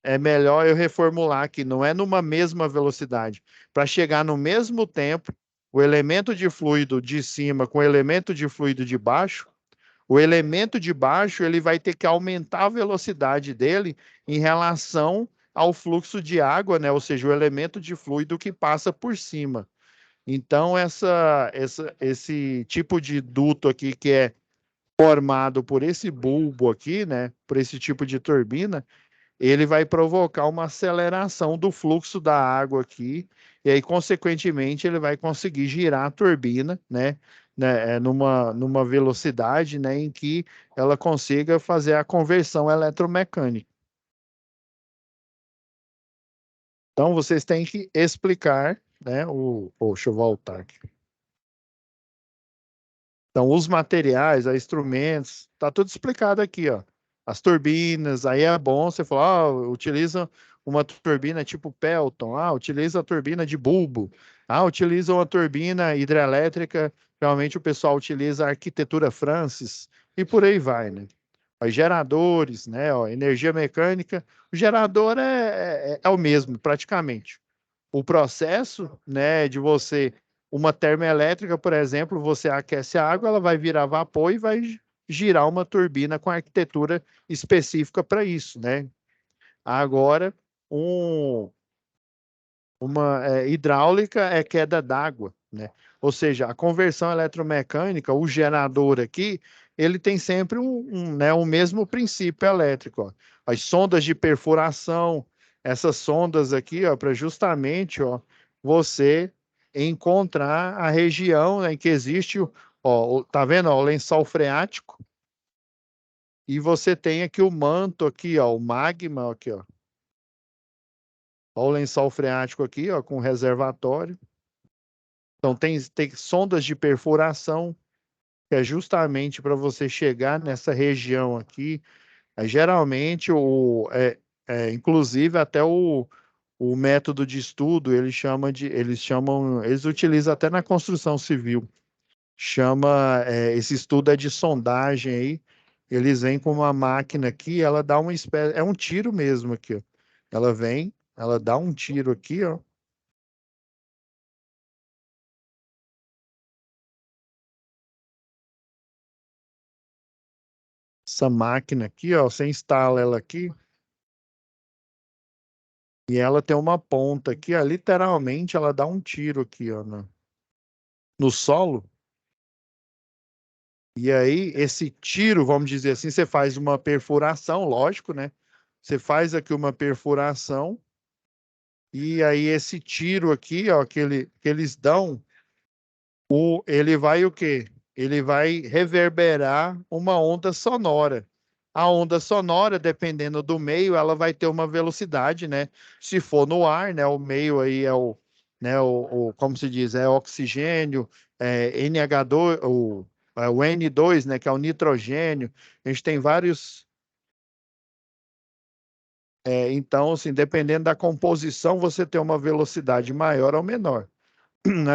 é melhor eu reformular aqui, não é numa mesma velocidade. Para chegar no mesmo tempo, o elemento de fluido de cima com o elemento de fluido de baixo, o elemento de baixo ele vai ter que aumentar a velocidade dele em relação ao fluxo de água, né? Ou seja, o elemento de fluido que passa por cima. Então, esse tipo de duto aqui que é formado por esse bulbo aqui, né, por esse tipo de turbina, ele vai provocar uma aceleração do fluxo da água aqui, e aí, consequentemente, ele vai conseguir girar a turbina, numa velocidade, né, em que ela consiga fazer a conversão eletromecânica. Então, vocês têm que explicar, né, deixa eu voltar aqui. Então, os materiais, os instrumentos, tá tudo explicado aqui, ó. As turbinas, aí é bom você falar, utiliza uma turbina tipo Pelton, utiliza a turbina de bulbo, utiliza uma turbina hidrelétrica, realmente o pessoal utiliza a arquitetura Francis, e por aí vai, né? Os geradores, né, ó, energia mecânica, o gerador é o mesmo, praticamente. O processo, né, de você uma termoelétrica, por exemplo, você aquece a água, ela vai virar vapor e vai girar uma turbina com arquitetura específica para isso, né? Agora, um, uma hidráulica é queda d'água, né? Ou seja, a conversão eletromecânica, o gerador aqui, ele tem sempre um mesmo princípio elétrico, ó. As sondas de perfuração, essas sondas aqui, para justamente, ó, você encontrar a região, né, em que existe, tá vendo, ó, o lençol freático, e você tem aqui o manto aqui, ó, o magma aqui, ó. Ó, o lençol freático aqui, ó, com reservatório. Então, tem sondas de perfuração, que é justamente para você chegar nessa região aqui. Geralmente, inclusive, até o método de estudo, eles utilizam até na construção civil. Esse estudo é de sondagem aí. Eles vêm com uma máquina aqui, ela dá uma espécie, é um tiro mesmo aqui, ó. Ela vem, ela dá um tiro aqui, ó. Essa máquina aqui, ó, você instala ela aqui e ela tem uma ponta aqui, ó, literalmente ela dá um tiro aqui, ó, no solo. E aí, esse tiro, vamos dizer assim, você faz uma perfuração, lógico, né? Você faz aqui uma perfuração, e aí esse tiro aqui, ó, que eles dão, ele vai o quê? Ele vai reverberar uma onda sonora. A onda sonora, dependendo do meio, ela vai ter uma velocidade, né? Se for no ar, né? O meio aí é né? Como se diz, é oxigênio, NH2, o N2, né? Que é o nitrogênio. A gente tem vários. Então, assim, dependendo da composição, você tem uma velocidade maior ou menor.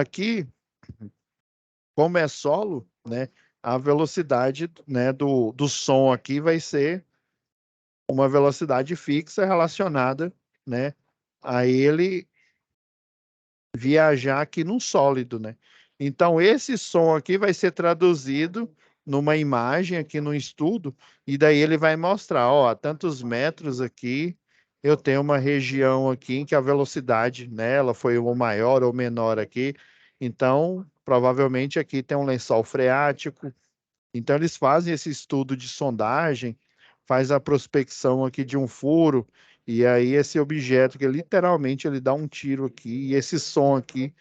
Aqui, como é solo, né? A velocidade, né, do som aqui vai ser uma velocidade fixa relacionada, né, a ele viajar aqui num sólido, né? Então, esse som aqui vai ser traduzido numa imagem aqui no estudo, e daí ele vai mostrar, ó, a tantos metros aqui, eu tenho uma região aqui em que a velocidade nela foi ou maior ou menor aqui. Então, provavelmente aqui tem um lençol freático. Então, eles fazem esse estudo de sondagem, faz a prospecção aqui de um furo, e aí esse objeto que literalmente ele dá um tiro aqui, e esse som aqui,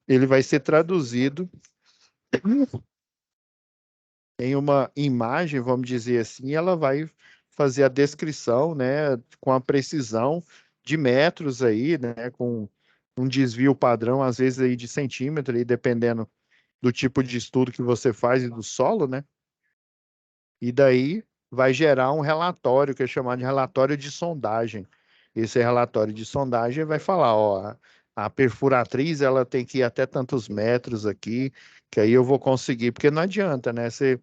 ele vai ser traduzido em uma imagem, vamos dizer assim, e ela vai fazer a descrição, né, com a precisão de metros aí, né, com um desvio padrão, às vezes aí de centímetro, aí, dependendo do tipo de estudo que você faz e do solo, né? E daí vai gerar um relatório, que é chamado de relatório de sondagem. Esse relatório de sondagem vai falar, ó, a perfuratriz ela tem que ir até tantos metros aqui, que aí eu vou conseguir, porque não adianta, né? Se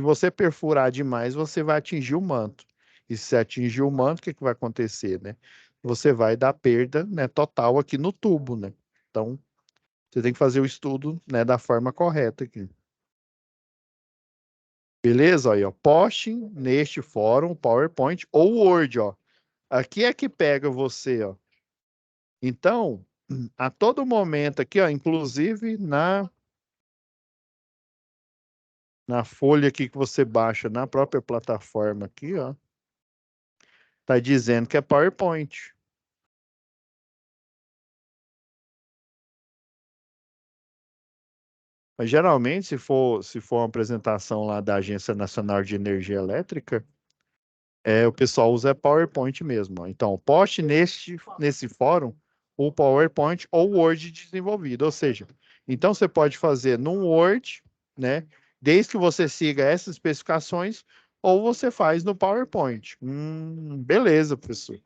você perfurar demais, você vai atingir o manto. E se atingir o manto, o que que vai acontecer, né? Você vai dar perda, né, total aqui no tubo, né? Então, você tem que fazer o estudo, né, da forma correta aqui. Beleza? Aí, ó, postem neste fórum, PowerPoint ou Word, ó. Aqui é que pega você, ó. Então, a todo momento aqui, ó, inclusive na folha aqui que você baixa na própria plataforma aqui, ó, tá dizendo que é PowerPoint. Mas geralmente, se for uma apresentação lá da Agência Nacional de Energia Elétrica, o pessoal usa PowerPoint mesmo, ó. Então, poste nesse fórum o PowerPoint ou Word desenvolvido. Ou seja, então você pode fazer num Word, né? Desde que você siga essas especificações, ou você faz no PowerPoint. Beleza, professor.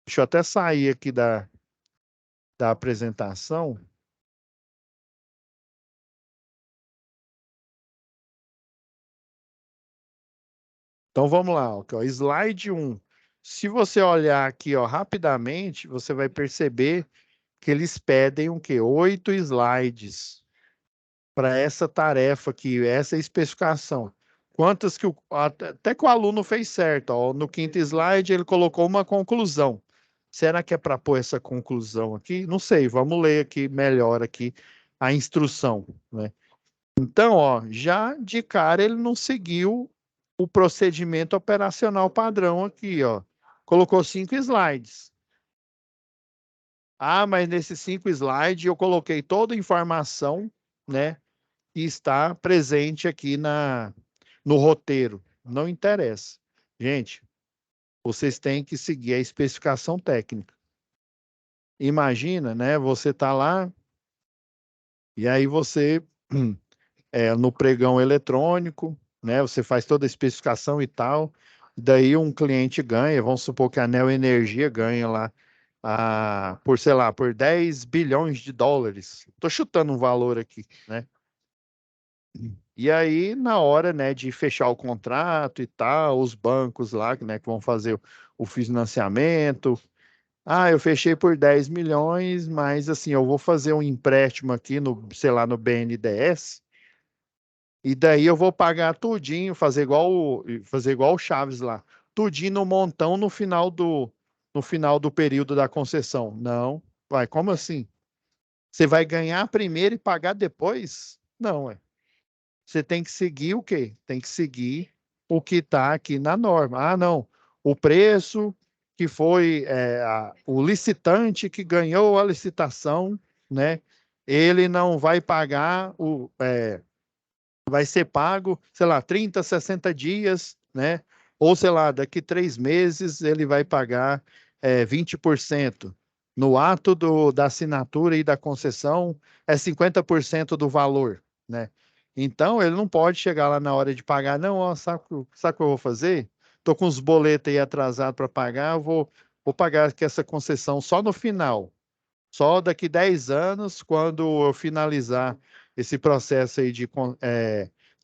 Deixa eu até sair aqui da apresentação. Então vamos lá, ó, slide 1. Se você olhar aqui, ó, rapidamente, você vai perceber que eles pedem o quê? 8 slides para essa tarefa aqui, essa especificação. Quantas que até que o aluno fez certo, ó, no quinto slide ele colocou uma conclusão. Será que é para pôr essa conclusão aqui? Não sei, vamos ler aqui melhor aqui a instrução, né? Então, ó, já de cara ele não seguiu o procedimento operacional padrão aqui, ó. Colocou 5 slides. Ah, mas nesses 5 slides eu coloquei toda a informação, né, que está presente aqui no roteiro. Não interessa. Gente, vocês têm que seguir a especificação técnica. Imagina, né, você tá lá e aí você no pregão eletrônico, né, você faz toda a especificação e tal, daí um cliente ganha, vamos supor que a Neo Energia ganha lá por, sei lá, por 10 bilhões de dólares. Estou chutando um valor aqui, né? E aí, na hora, né, de fechar o contrato e tal, os bancos lá, né, que vão fazer o financiamento. Ah, eu fechei por 10 milhões, mas assim, eu vou fazer um empréstimo aqui no, sei lá, no BNDES, e daí eu vou pagar tudinho, fazer igual o Chaves lá, tudinho no montão no final do período da concessão. Não, vai, como assim? Você vai ganhar primeiro e pagar depois? Não, é. Você tem que seguir o quê? Tem que seguir o que está aqui na norma. Ah, não. O preço que foi o licitante que ganhou a licitação, né? Ele não vai pagar vai ser pago, sei lá, 30, 60 dias, né? Ou, sei lá, daqui 3 meses ele vai pagar 20%. No ato da assinatura e da concessão, é 50% do valor, né? Então, ele não pode chegar lá na hora de pagar, não, ó, sabe o que eu vou fazer? Estou com os boletos aí atrasados para pagar, eu vou pagar aqui essa concessão só no final. Só daqui 10 anos, quando eu finalizar esse processo aí de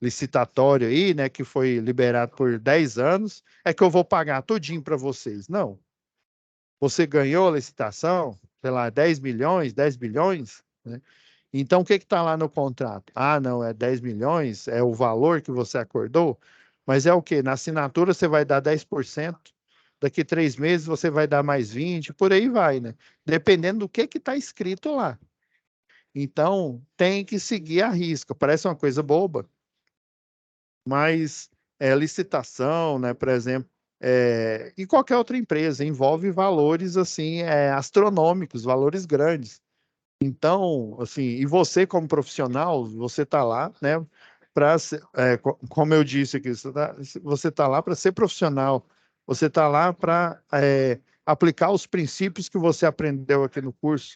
licitatório aí, né, que foi liberado por 10 anos, é que eu vou pagar tudinho para vocês. Não. Você ganhou a licitação, sei lá, 10 milhões, 10 bilhões, né? Então, o que está lá no contrato? Ah, não, é 10 milhões, é o valor que você acordou, mas é o quê? Na assinatura você vai dar 10%, daqui 3 meses você vai dar mais 20%, por aí vai, né? Dependendo do que está escrito lá. Então, tem que seguir a risca. Parece uma coisa boba, mas licitação, né, por exemplo, e qualquer outra empresa envolve valores assim astronômicos, valores grandes. Então, assim, e você como profissional, você está lá, né, para, como eu disse aqui, você tá lá para ser profissional, você está lá para aplicar os princípios que você aprendeu aqui no curso,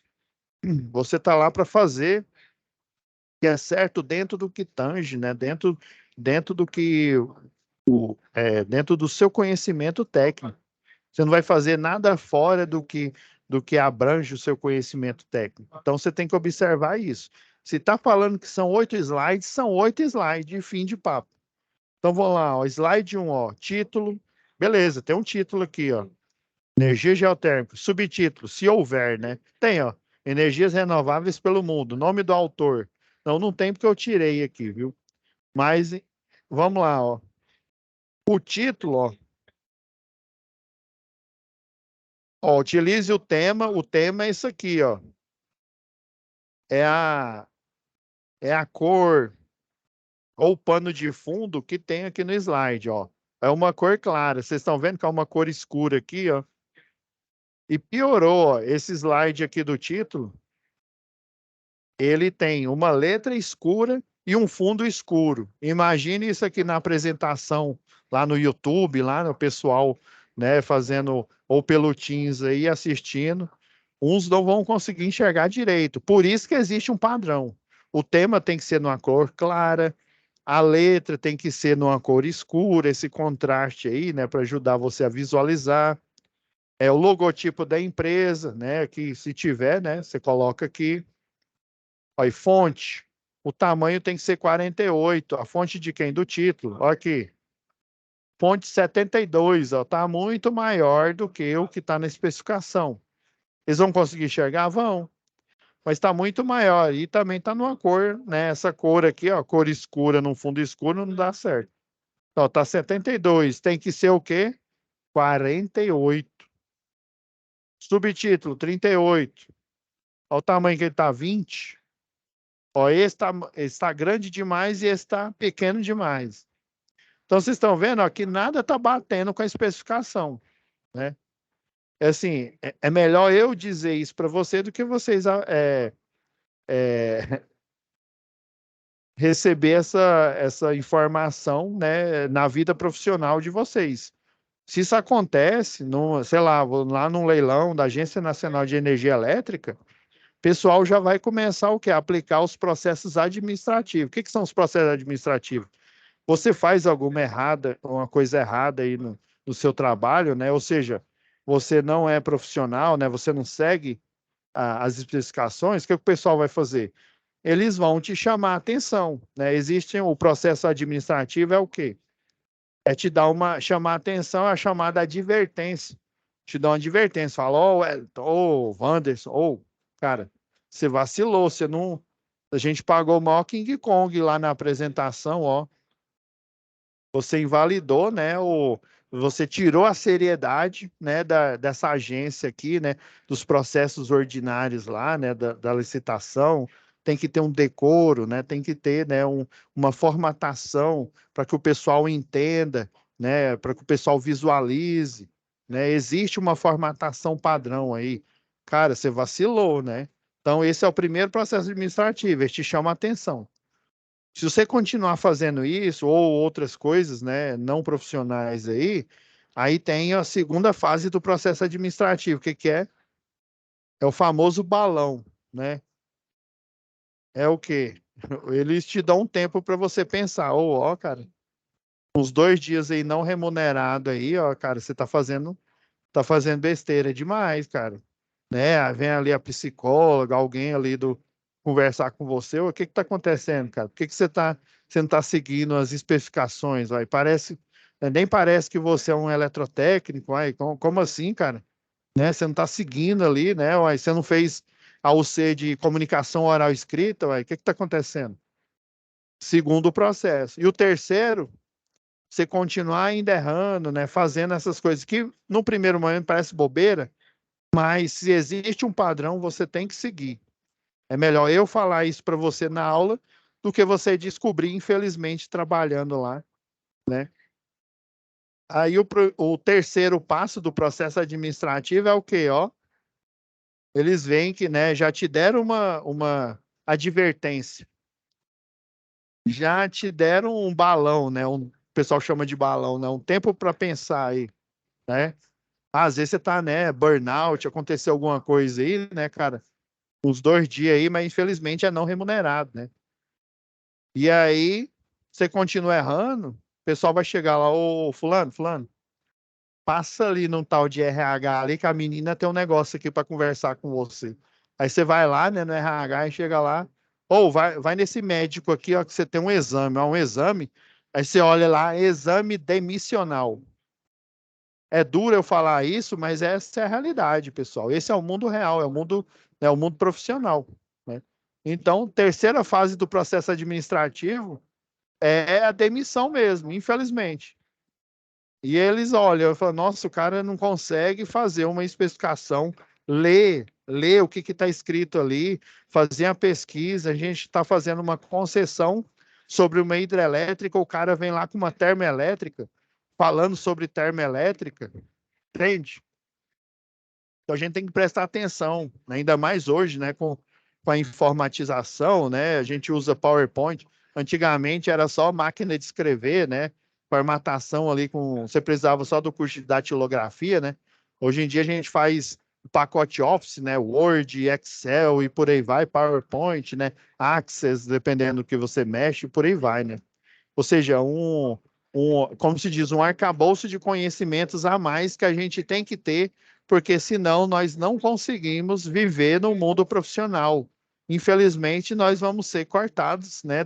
você está lá para fazer o que é certo dentro do que tange, né, dentro do que dentro do seu conhecimento técnico. Você não vai fazer nada fora do que abrange o seu conhecimento técnico. Então, você tem que observar isso. Se está falando que são 8 slides, são 8 slides de fim de papo. Então, vamos lá, ó, slide 1, ó, título. Beleza, tem um título aqui, ó. Energia geotérmica. Subtítulo, se houver, né? Tem, ó. Energias renováveis pelo mundo. Nome do autor. Não tem porque eu tirei aqui, viu? Mas, vamos lá, ó. O título, utilize o tema é isso aqui, ó. É a cor ou pano de fundo que tem aqui no slide, ó. É uma cor clara. Vocês estão vendo que é uma cor escura aqui, ó. E piorou, ó, esse slide aqui do título, ele tem uma letra escura e um fundo escuro. Imagine isso aqui na apresentação lá no YouTube, lá no pessoal, né, fazendo ou pelo Teams aí assistindo. Uns não vão conseguir enxergar direito. Por isso que existe um padrão. O tema tem que ser numa cor clara, a letra tem que ser numa cor escura, esse contraste aí, né, para ajudar você a visualizar. É o logotipo da empresa, né, que se tiver, né, você coloca aqui. Olha, fonte. O tamanho tem que ser 48. A fonte de quem? Do título. Olha aqui. Fonte 72, ó, tá muito maior do que o que está na especificação. Eles vão conseguir enxergar? Vão. Mas está muito maior. E também está numa cor, né? Essa cor aqui, ó, cor escura num fundo escuro, não dá certo. Então, tá 72. Tem que ser o quê? 48. Subtítulo, 38. Olha o tamanho que ele está, 20. Ó, esse tá grande demais e esse está pequeno demais. Então, vocês estão vendo ó, que nada está batendo com a especificação, né? É assim, é melhor eu dizer isso para você do que vocês receber essa informação, né, na vida profissional de vocês. Se isso acontece, sei lá, lá num leilão da Agência Nacional de Energia Elétrica, o pessoal já vai começar o quê? A aplicar os processos administrativos. O que são os processos administrativos? Você faz alguma coisa errada aí no seu trabalho, né? Ou seja, você não é profissional, né? Você não segue as especificações, o que o pessoal vai fazer? Eles vão te chamar a atenção, né? Existe o processo administrativo, é o quê? É te dar chamar a atenção, é a chamada advertência. Te dá uma advertência, fala, ô, Wellington, ô, Wanderson, ô, cara, você vacilou, você não... A gente pagou o maior King Kong lá na apresentação, ó. Você invalidou, né, você tirou a seriedade, né, dessa agência aqui, né, dos processos ordinários lá, né, da licitação. Tem que ter um decoro, né, tem que ter, né, uma formatação para que o pessoal entenda, né, para que o pessoal visualize, né. Existe uma formatação padrão aí. Cara, você vacilou, né? Então, esse é o primeiro processo administrativo, ele te chama a atenção. Se você continuar fazendo isso ou outras coisas, né, não profissionais aí tem a segunda fase do processo administrativo, que é? É o famoso balão, né? É o quê? Eles te dão um tempo para você pensar, ó, cara, uns 2 dias aí não remunerado aí, ó, cara, você tá fazendo besteira demais, cara, né? Aí vem ali a psicóloga, alguém ali do conversar com você, o que que tá acontecendo, cara? Por que que você não tá seguindo as especificações, vai? Nem parece que você é um eletrotécnico, vai? Como assim, cara? Né? Você não tá seguindo ali, né? Uai, você não fez a UC de comunicação oral escrita, vai? O que que tá acontecendo? Segundo processo. E o terceiro, você continuar ainda errando, né? Fazendo essas coisas que no primeiro momento parece bobeira, mas se existe um padrão, você tem que seguir. É melhor eu falar isso para você na aula do que você descobrir, infelizmente, trabalhando lá, né? Aí o terceiro passo do processo administrativo é o quê, ó? Eles veem que, né, já te deram uma advertência, já te deram um balão, né? O pessoal chama de balão, né? Um tempo para pensar aí, né? Às vezes você tá, né, burnout, aconteceu alguma coisa aí, né, cara? Uns 2 dias aí, mas infelizmente é não remunerado, né? E aí você continua errando, o pessoal vai chegar lá, ô fulano, passa ali num tal de RH ali que a menina tem um negócio aqui para conversar com você. Aí você vai lá, né, no RH e chega lá, ou vai nesse médico aqui, ó, que você tem um exame, ó, um exame. Aí você olha lá, exame demissional. É duro eu falar isso, mas essa é a realidade, pessoal. Esse é o mundo real, é o mundo profissional, né? Então, terceira fase do processo administrativo é a demissão mesmo, infelizmente. E eles olham e falam, nossa, o cara não consegue fazer uma especificação, ler o que está escrito ali, fazer a pesquisa, a gente está fazendo uma concessão sobre uma hidrelétrica, o cara vem lá com uma termoelétrica, falando sobre termoelétrica, entende? Então a gente tem que prestar atenção, né? Ainda mais hoje, né, com a informatização, né? A gente usa PowerPoint. Antigamente era só máquina de escrever, né? Formatação ali com. Você precisava só do curso de datilografia, né? Hoje em dia a gente faz o pacote Office, né? Word, Excel e por aí vai, PowerPoint, né? Access, dependendo do que você mexe, e por aí vai, né? Ou seja, como se diz, um arcabouço de conhecimentos a mais que a gente tem que ter, porque senão nós não conseguimos viver no mundo profissional. Infelizmente, nós vamos ser cortados, né,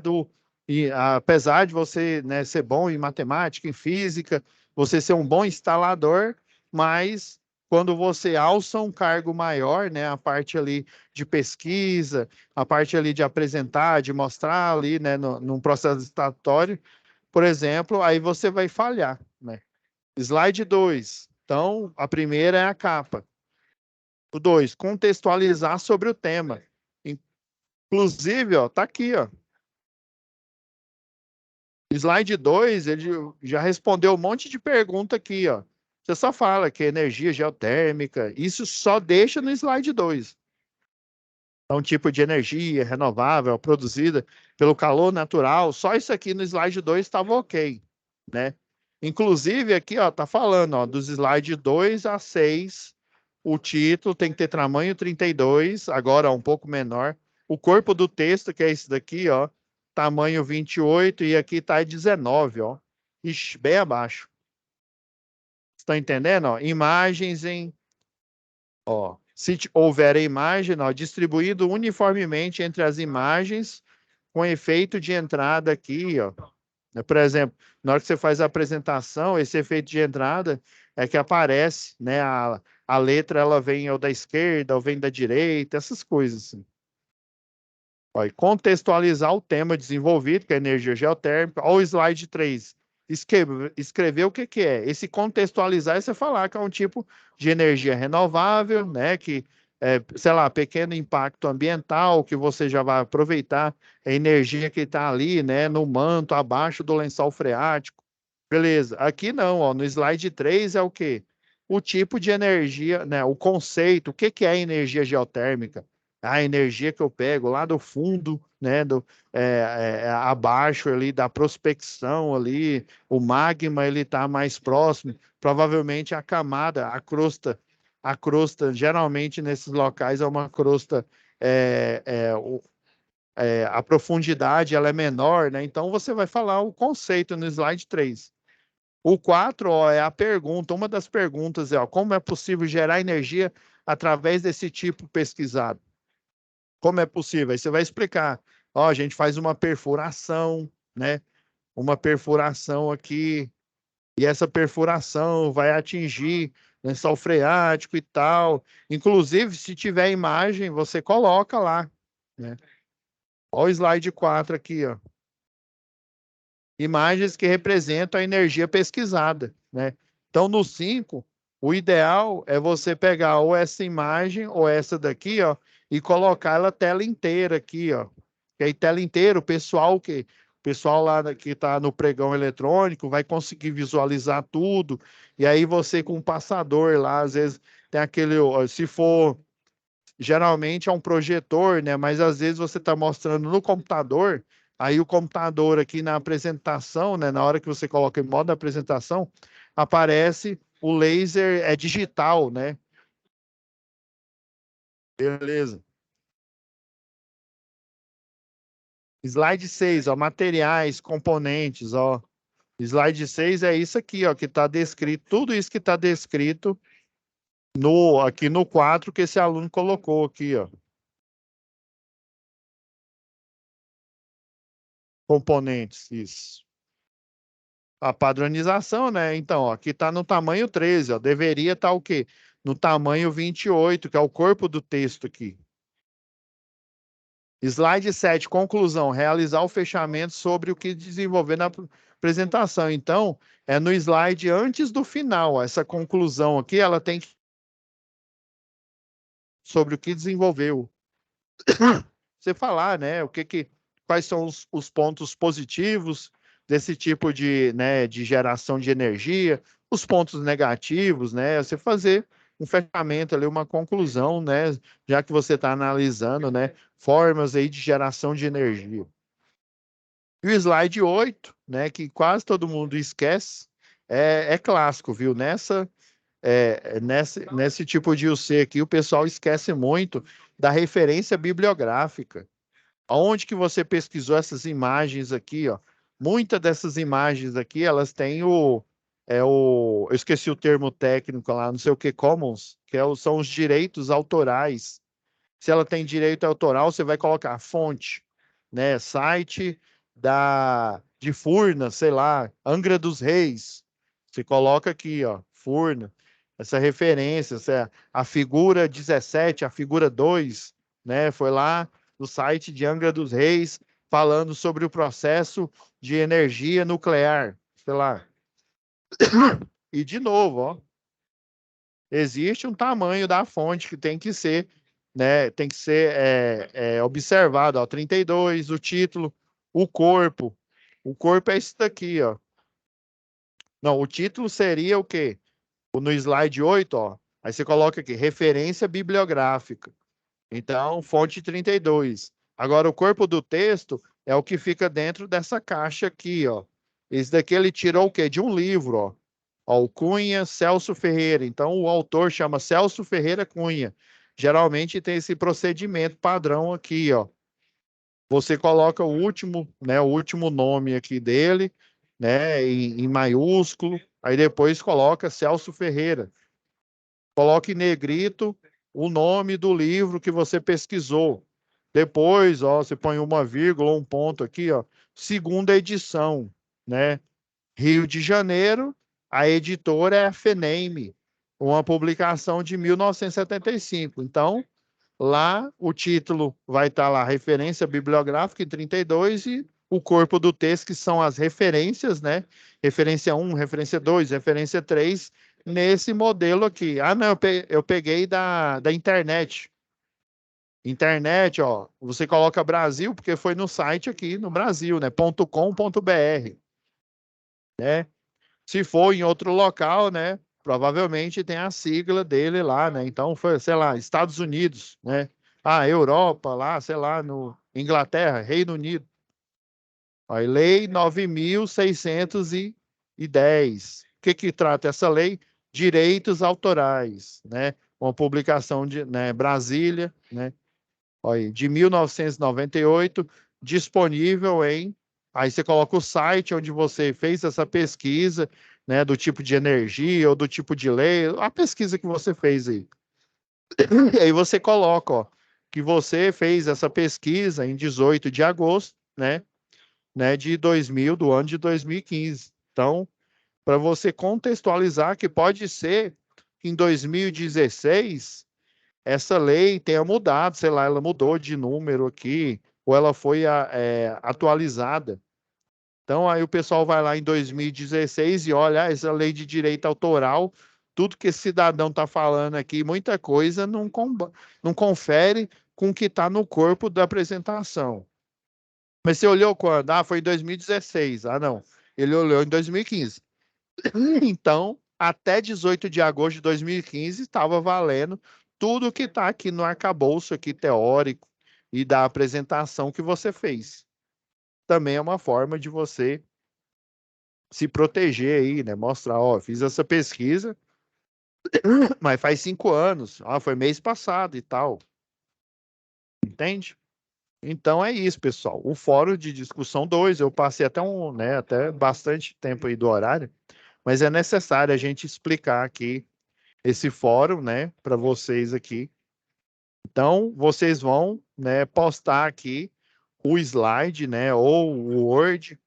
e apesar de você, né, ser bom em matemática, em física, você ser um bom instalador, mas quando você alça um cargo maior, né, a parte ali de pesquisa, a parte ali de apresentar, de mostrar ali, né, num processo estatório, por exemplo, aí você vai falhar, né? Slide 2. Então, a primeira é a capa. O 2, contextualizar sobre o tema. Inclusive, ó, tá aqui, ó. Slide 2, ele já respondeu um monte de pergunta aqui, ó. Você só fala que é energia geotérmica, isso só deixa no slide 2. É um tipo de energia renovável produzida pelo calor natural. Só isso aqui no slide 2 estava ok, né? Inclusive aqui, ó, tá falando, ó, dos slides 2 a 6, o título tem que ter tamanho 32, agora um pouco menor. O corpo do texto, que é esse daqui, ó, tamanho 28 e aqui tá 19, ó. Ixi, bem abaixo. Estão entendendo? Ó, imagens em... Ó, se houver a imagem, ó, distribuído uniformemente entre as imagens com efeito de entrada aqui, ó. Por exemplo, na hora que você faz a apresentação, esse efeito de entrada é que aparece, né? A letra ela vem ou da esquerda ou vem da direita, essas coisas assim. Ó, e contextualizar o tema desenvolvido, que é energia geotérmica. Olha o slide 3. Escrever o que que é. Esse contextualizar é você falar que é um tipo de energia renovável, né? Que é, sei lá, pequeno impacto ambiental, que você já vai aproveitar a energia que está ali, né? No manto, abaixo do lençol freático. Beleza. Aqui não, ó, no slide 3 é o quê? O tipo de energia, né? O conceito, o que que é energia geotérmica? A energia que eu pego lá do fundo, né, abaixo ali da prospecção ali, o magma ele está mais próximo, provavelmente a camada, a crosta geralmente nesses locais é uma crosta, a profundidade ela é menor, né? Então você vai falar o conceito no slide 3. O 4, ó, é a pergunta, uma das perguntas é, ó, como é possível gerar energia através desse tipo pesquisado? Como é possível? Aí você vai explicar. Ó, a gente faz uma perfuração, né? Uma perfuração aqui, e essa perfuração vai atingir lençol freático e tal. Inclusive, se tiver imagem, você coloca lá, né? Ó o slide 4 aqui, ó. Imagens que representam a energia pesquisada, né? Então, no 5, o ideal é você pegar ou essa imagem ou essa daqui, ó, e colocar ela tela inteira aqui, ó. Que aí tela inteira, o pessoal lá que está no pregão eletrônico vai conseguir visualizar tudo. E aí você com o passador lá, às vezes tem aquele, ó, se for geralmente é um projetor, né? Mas às vezes você está mostrando no computador, aí o computador aqui na apresentação, né? Na hora que você coloca em modo apresentação, aparece o laser é digital, né? Beleza. Slide 6, ó, materiais, componentes, ó. Slide 6 é isso aqui, ó, que está descrito, tudo isso que está descrito aqui no 4 que esse aluno colocou aqui, ó. Componentes, isso. A padronização, né? Então, ó, aqui está no tamanho 13, ó. Deveria estar o quê? No tamanho 28, que é o corpo do texto aqui. Slide 7, conclusão. Realizar o fechamento sobre o que desenvolver na apresentação. Então, é no slide antes do final. Ó. Essa conclusão aqui, ela tem sobre o que desenvolveu. Você falar, né? Quais são os pontos positivos desse tipo de, né, de geração de energia, os pontos negativos, né? Você fazer um fechamento ali, uma conclusão, né? Já que você está analisando, né, formas aí de geração de energia. E o slide 8, né, que quase todo mundo esquece, é clássico, viu? Nesse tipo de UC aqui, o pessoal esquece muito da referência bibliográfica. Onde que você pesquisou essas imagens aqui, ó? Muitas dessas imagens aqui, elas têm eu esqueci o termo técnico lá, não sei o que, Commons, são os direitos autorais. Se ela tem direito autoral, você vai colocar fonte, né? Site de Furna, sei lá, Angra dos Reis. Você coloca aqui, ó, Furna, essa referência, a figura 17, a figura 2, né? Foi lá no site de Angra dos Reis falando sobre o processo de energia nuclear, sei lá. E de novo, ó, existe um tamanho da fonte que tem que ser, né, tem que ser observado, ó, 32, o título, o corpo. O corpo é esse daqui, ó. Não, o título seria o quê? No slide 8, ó. Aí você coloca aqui, referência bibliográfica. Então, fonte 32. Agora, o corpo do texto é o que fica dentro dessa caixa aqui, ó. Esse daqui ele tirou o quê? De um livro, ó. Ó, o Cunha Celso Ferreira. Então, o autor chama Celso Ferreira Cunha. Geralmente tem esse procedimento padrão aqui, ó. Você coloca o último, né, o último nome aqui dele, né, em maiúsculo, aí depois coloca Celso Ferreira. Coloque em negrito o nome do livro que você pesquisou. Depois, ó, você põe uma vírgula, um ponto aqui, ó, segunda edição, né? Rio de Janeiro, a editora é a FENEM, uma publicação de 1975. Então, lá o título vai estar lá, referência bibliográfica em 32 e o corpo do texto, que são as referências, né? Referência 1, referência 2, referência 3, nesse modelo aqui. Ah, não, eu peguei da internet. Internet, ó, você coloca Brasil, porque foi no site aqui no Brasil, né? .com.br, né? Se for em outro local, né? Provavelmente tem a sigla dele lá, né? Então foi, sei lá, Estados Unidos, né? Ah, Europa, lá, sei lá, no Inglaterra, Reino Unido. Aí, Lei 9.610. O que trata essa lei? Direitos autorais, né? Uma publicação de, né, Brasília, né? Olha, de 1998, disponível em. Aí você coloca o site onde você fez essa pesquisa, né, do tipo de energia ou do tipo de lei, a pesquisa que você fez aí. E aí você coloca, ó, que você fez essa pesquisa em 18 de agosto, né, de 2000, do ano de 2015. Então, para você contextualizar que pode ser que em 2016 essa lei tenha mudado, sei lá, ela mudou de número aqui, ou ela foi atualizada. Então, aí o pessoal vai lá em 2016 e olha, essa lei de direito autoral, tudo que esse cidadão está falando aqui, muita coisa não confere com o que está no corpo da apresentação. Mas você olhou quando? Ah, foi em 2016. Ah, não. Ele olhou em 2015. Então, até 18 de agosto de 2015, estava valendo tudo que está aqui no arcabouço aqui teórico e da apresentação que você fez. Também é uma forma de você se proteger aí, né? Mostrar, ó, fiz essa pesquisa, mas faz 5 anos. Ah, foi mês passado e tal. Entende? Então é isso, pessoal. O fórum de discussão 2, eu passei até bastante tempo aí do horário, mas é necessário a gente explicar aqui esse fórum, né, para vocês aqui. Então, vocês vão, né, postar aqui o slide, né, ou o Word.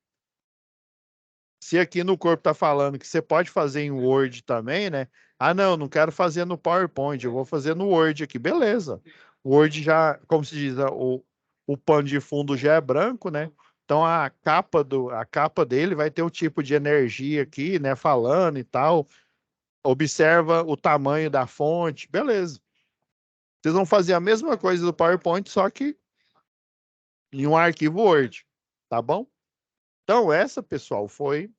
Se aqui no corpo tá falando que você pode fazer em Word também, né? Ah, não quero fazer no PowerPoint, eu vou fazer no Word aqui. Beleza. O Word já, como se diz, o pano de fundo já é branco, né? Então a capa dele vai ter o tipo de energia aqui, né, falando e tal. Observa o tamanho da fonte, beleza. Vocês vão fazer a mesma coisa do PowerPoint, só que em um arquivo Word, tá bom? Então, essa, pessoal, foi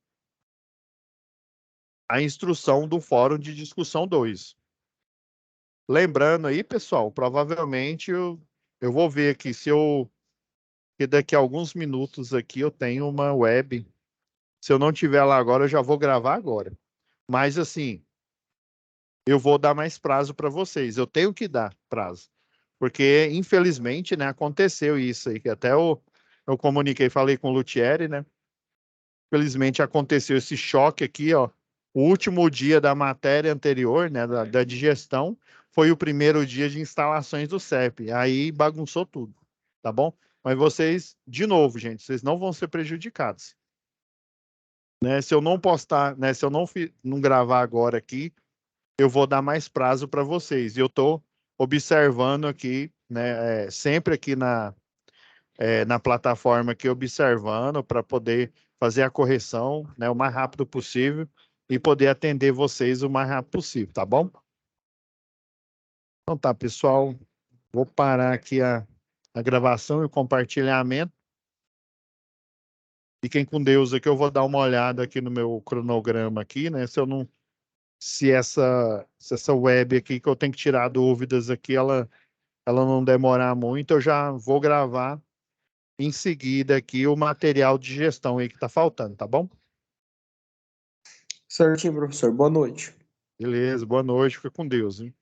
a instrução do Fórum de Discussão 2. Lembrando aí, pessoal, provavelmente eu vou ver aqui que daqui a alguns minutos aqui eu tenho uma web. Se eu não tiver lá agora, eu já vou gravar agora. Mas, assim, eu vou dar mais prazo para vocês. Eu tenho que dar prazo. Porque, infelizmente, né, aconteceu isso aí, que até eu comuniquei, falei com o Luthieri, né? Infelizmente aconteceu esse choque aqui, ó. O último dia da matéria anterior, né, da digestão, foi o primeiro dia de instalações do CEP. Aí bagunçou tudo, tá bom? Mas vocês, de novo, gente, vocês não vão ser prejudicados. Né? Se eu não postar, né, se eu não gravar agora aqui, eu vou dar mais prazo para vocês. E eu estou observando aqui, né, sempre aqui na plataforma aqui, observando para poder fazer a correção, né, o mais rápido possível e poder atender vocês o mais rápido possível, tá bom? Então tá, pessoal, vou parar aqui a gravação e o compartilhamento. Fiquem com Deus aqui, eu vou dar uma olhada aqui no meu cronograma aqui, né? Se essa web aqui que eu tenho que tirar dúvidas aqui, ela não demorar muito, eu já vou gravar em seguida aqui o material de gestão aí que tá faltando, tá bom? Certinho, professor. Boa noite. Beleza, boa noite, fica com Deus, hein?